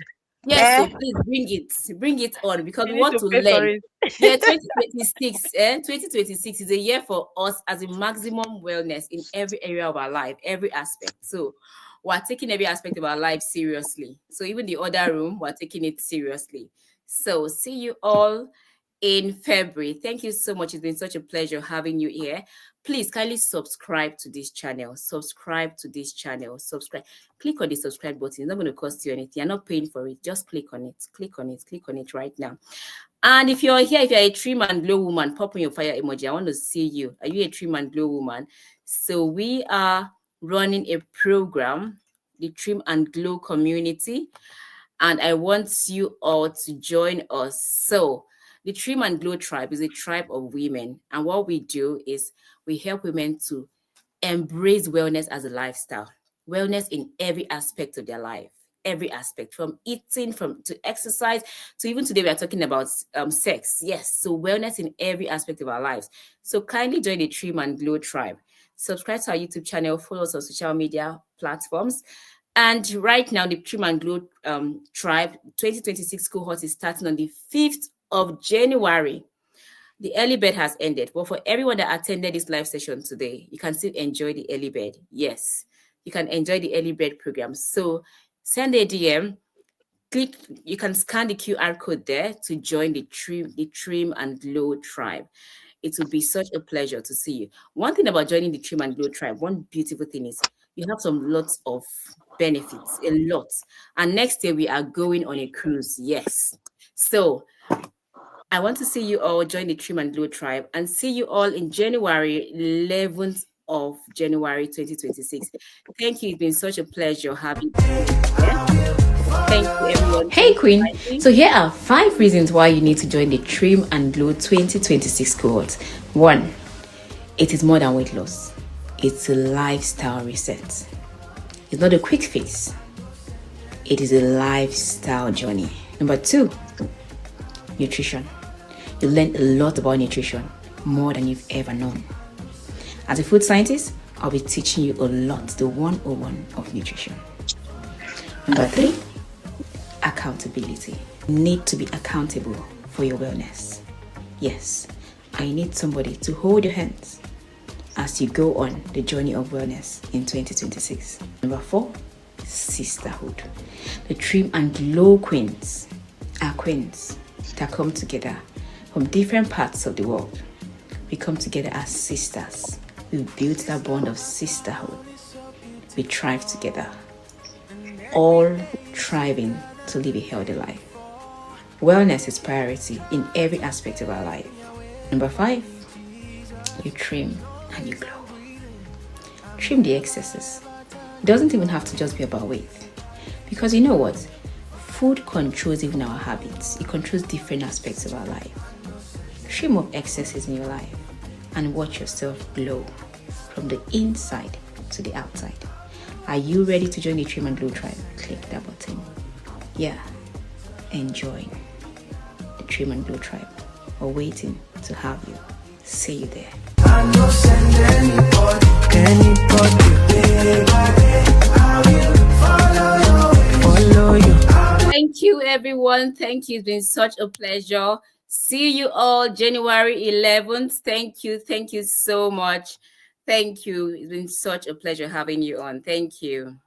Yes, Eh? so please bring it on because You we need want to to pay for learn. it. Yeah, 2026, 2026 is a year for us as a maximum wellness in every area of our life, every aspect. So we're taking every aspect of our life seriously. So even the other room, we're taking it seriously. So see you all in February. Thank you so much. It's been such a pleasure having you here. Please kindly subscribe to this channel. Subscribe to this channel. Subscribe. Click on the subscribe button. It's not going to cost you anything. You're not paying for it. Just click on it. Click on it. Click on it right now. And if you're here, if you're a trim and glow woman, pop on your fire emoji. I want to see you. Are you a trim and glow woman? So we are running a program, the Trim and Glow community, and I want you all to join us. So the Trim and Glow tribe is a tribe of women, and what we do is we help women to embrace wellness as a lifestyle, wellness in every aspect of their life, every aspect, from eating, from to exercise, to even today we are talking about sex. Yes, so wellness in every aspect of our lives. So kindly join the Trim and Glow tribe. Subscribe to our YouTube channel, follow us on social media platforms. And right now, the Trim and Glow tribe 2026 cohort is starting on the 5th of January. The early bird has ended, but for everyone that attended this live session today, you can still enjoy the early bird. Yes, you can enjoy the early bird program. So send a DM, click, you can scan the QR code there to join the Trim and Glow tribe. It will be such a pleasure to see you. One thing about joining the Trim and Glow tribe, one beautiful thing is you have some lots of benefits, a lot. And next year we are going on a cruise. Yes. So I want to see you all join the Trim and Glow tribe and see you all in January 11th of January 2026. Thank you. It's been such a pleasure having you here. Thank you, everyone. Hey Thank you, Queen, Mikey. so here are 5 reasons why you need to join the Trim and Glow 2026 cohort. 1. It is more than weight loss. It's a lifestyle reset. It's not a quick fix. It is a lifestyle journey. Number 2, nutrition. You learn a lot about nutrition, more than you've ever known. As a food scientist, I'll be teaching you a lot, the 101 of nutrition. Number 3, accountability. You need to be accountable for your wellness. Yes, I need somebody to hold your hands as you go on the journey of wellness in 2026. Number 4, sisterhood. The Trim and Glow Queens are queens that come together from different parts of the world. We come together as sisters. We build that bond of sisterhood. We thrive together, all thriving to live a healthy life. Wellness is priority in every aspect of our life. Number 5, you trim and you glow. Trim the excesses. It doesn't even have to just be about weight. Because you know what? Food controls even our habits. It controls different aspects of our life. Trim off excesses in your life and watch yourself glow from the inside to the outside. Are you ready to join the Trim and Glow tribe? Click that button. Yeah, enjoy the Trim and Glow tribe. We're waiting to have you. See you there. I don't send follow you. Thank you, everyone. Thank you. It's been such a pleasure. See you all January 11th. Thank you. Thank you so much. Thank you. It's been such a pleasure having you on. Thank you.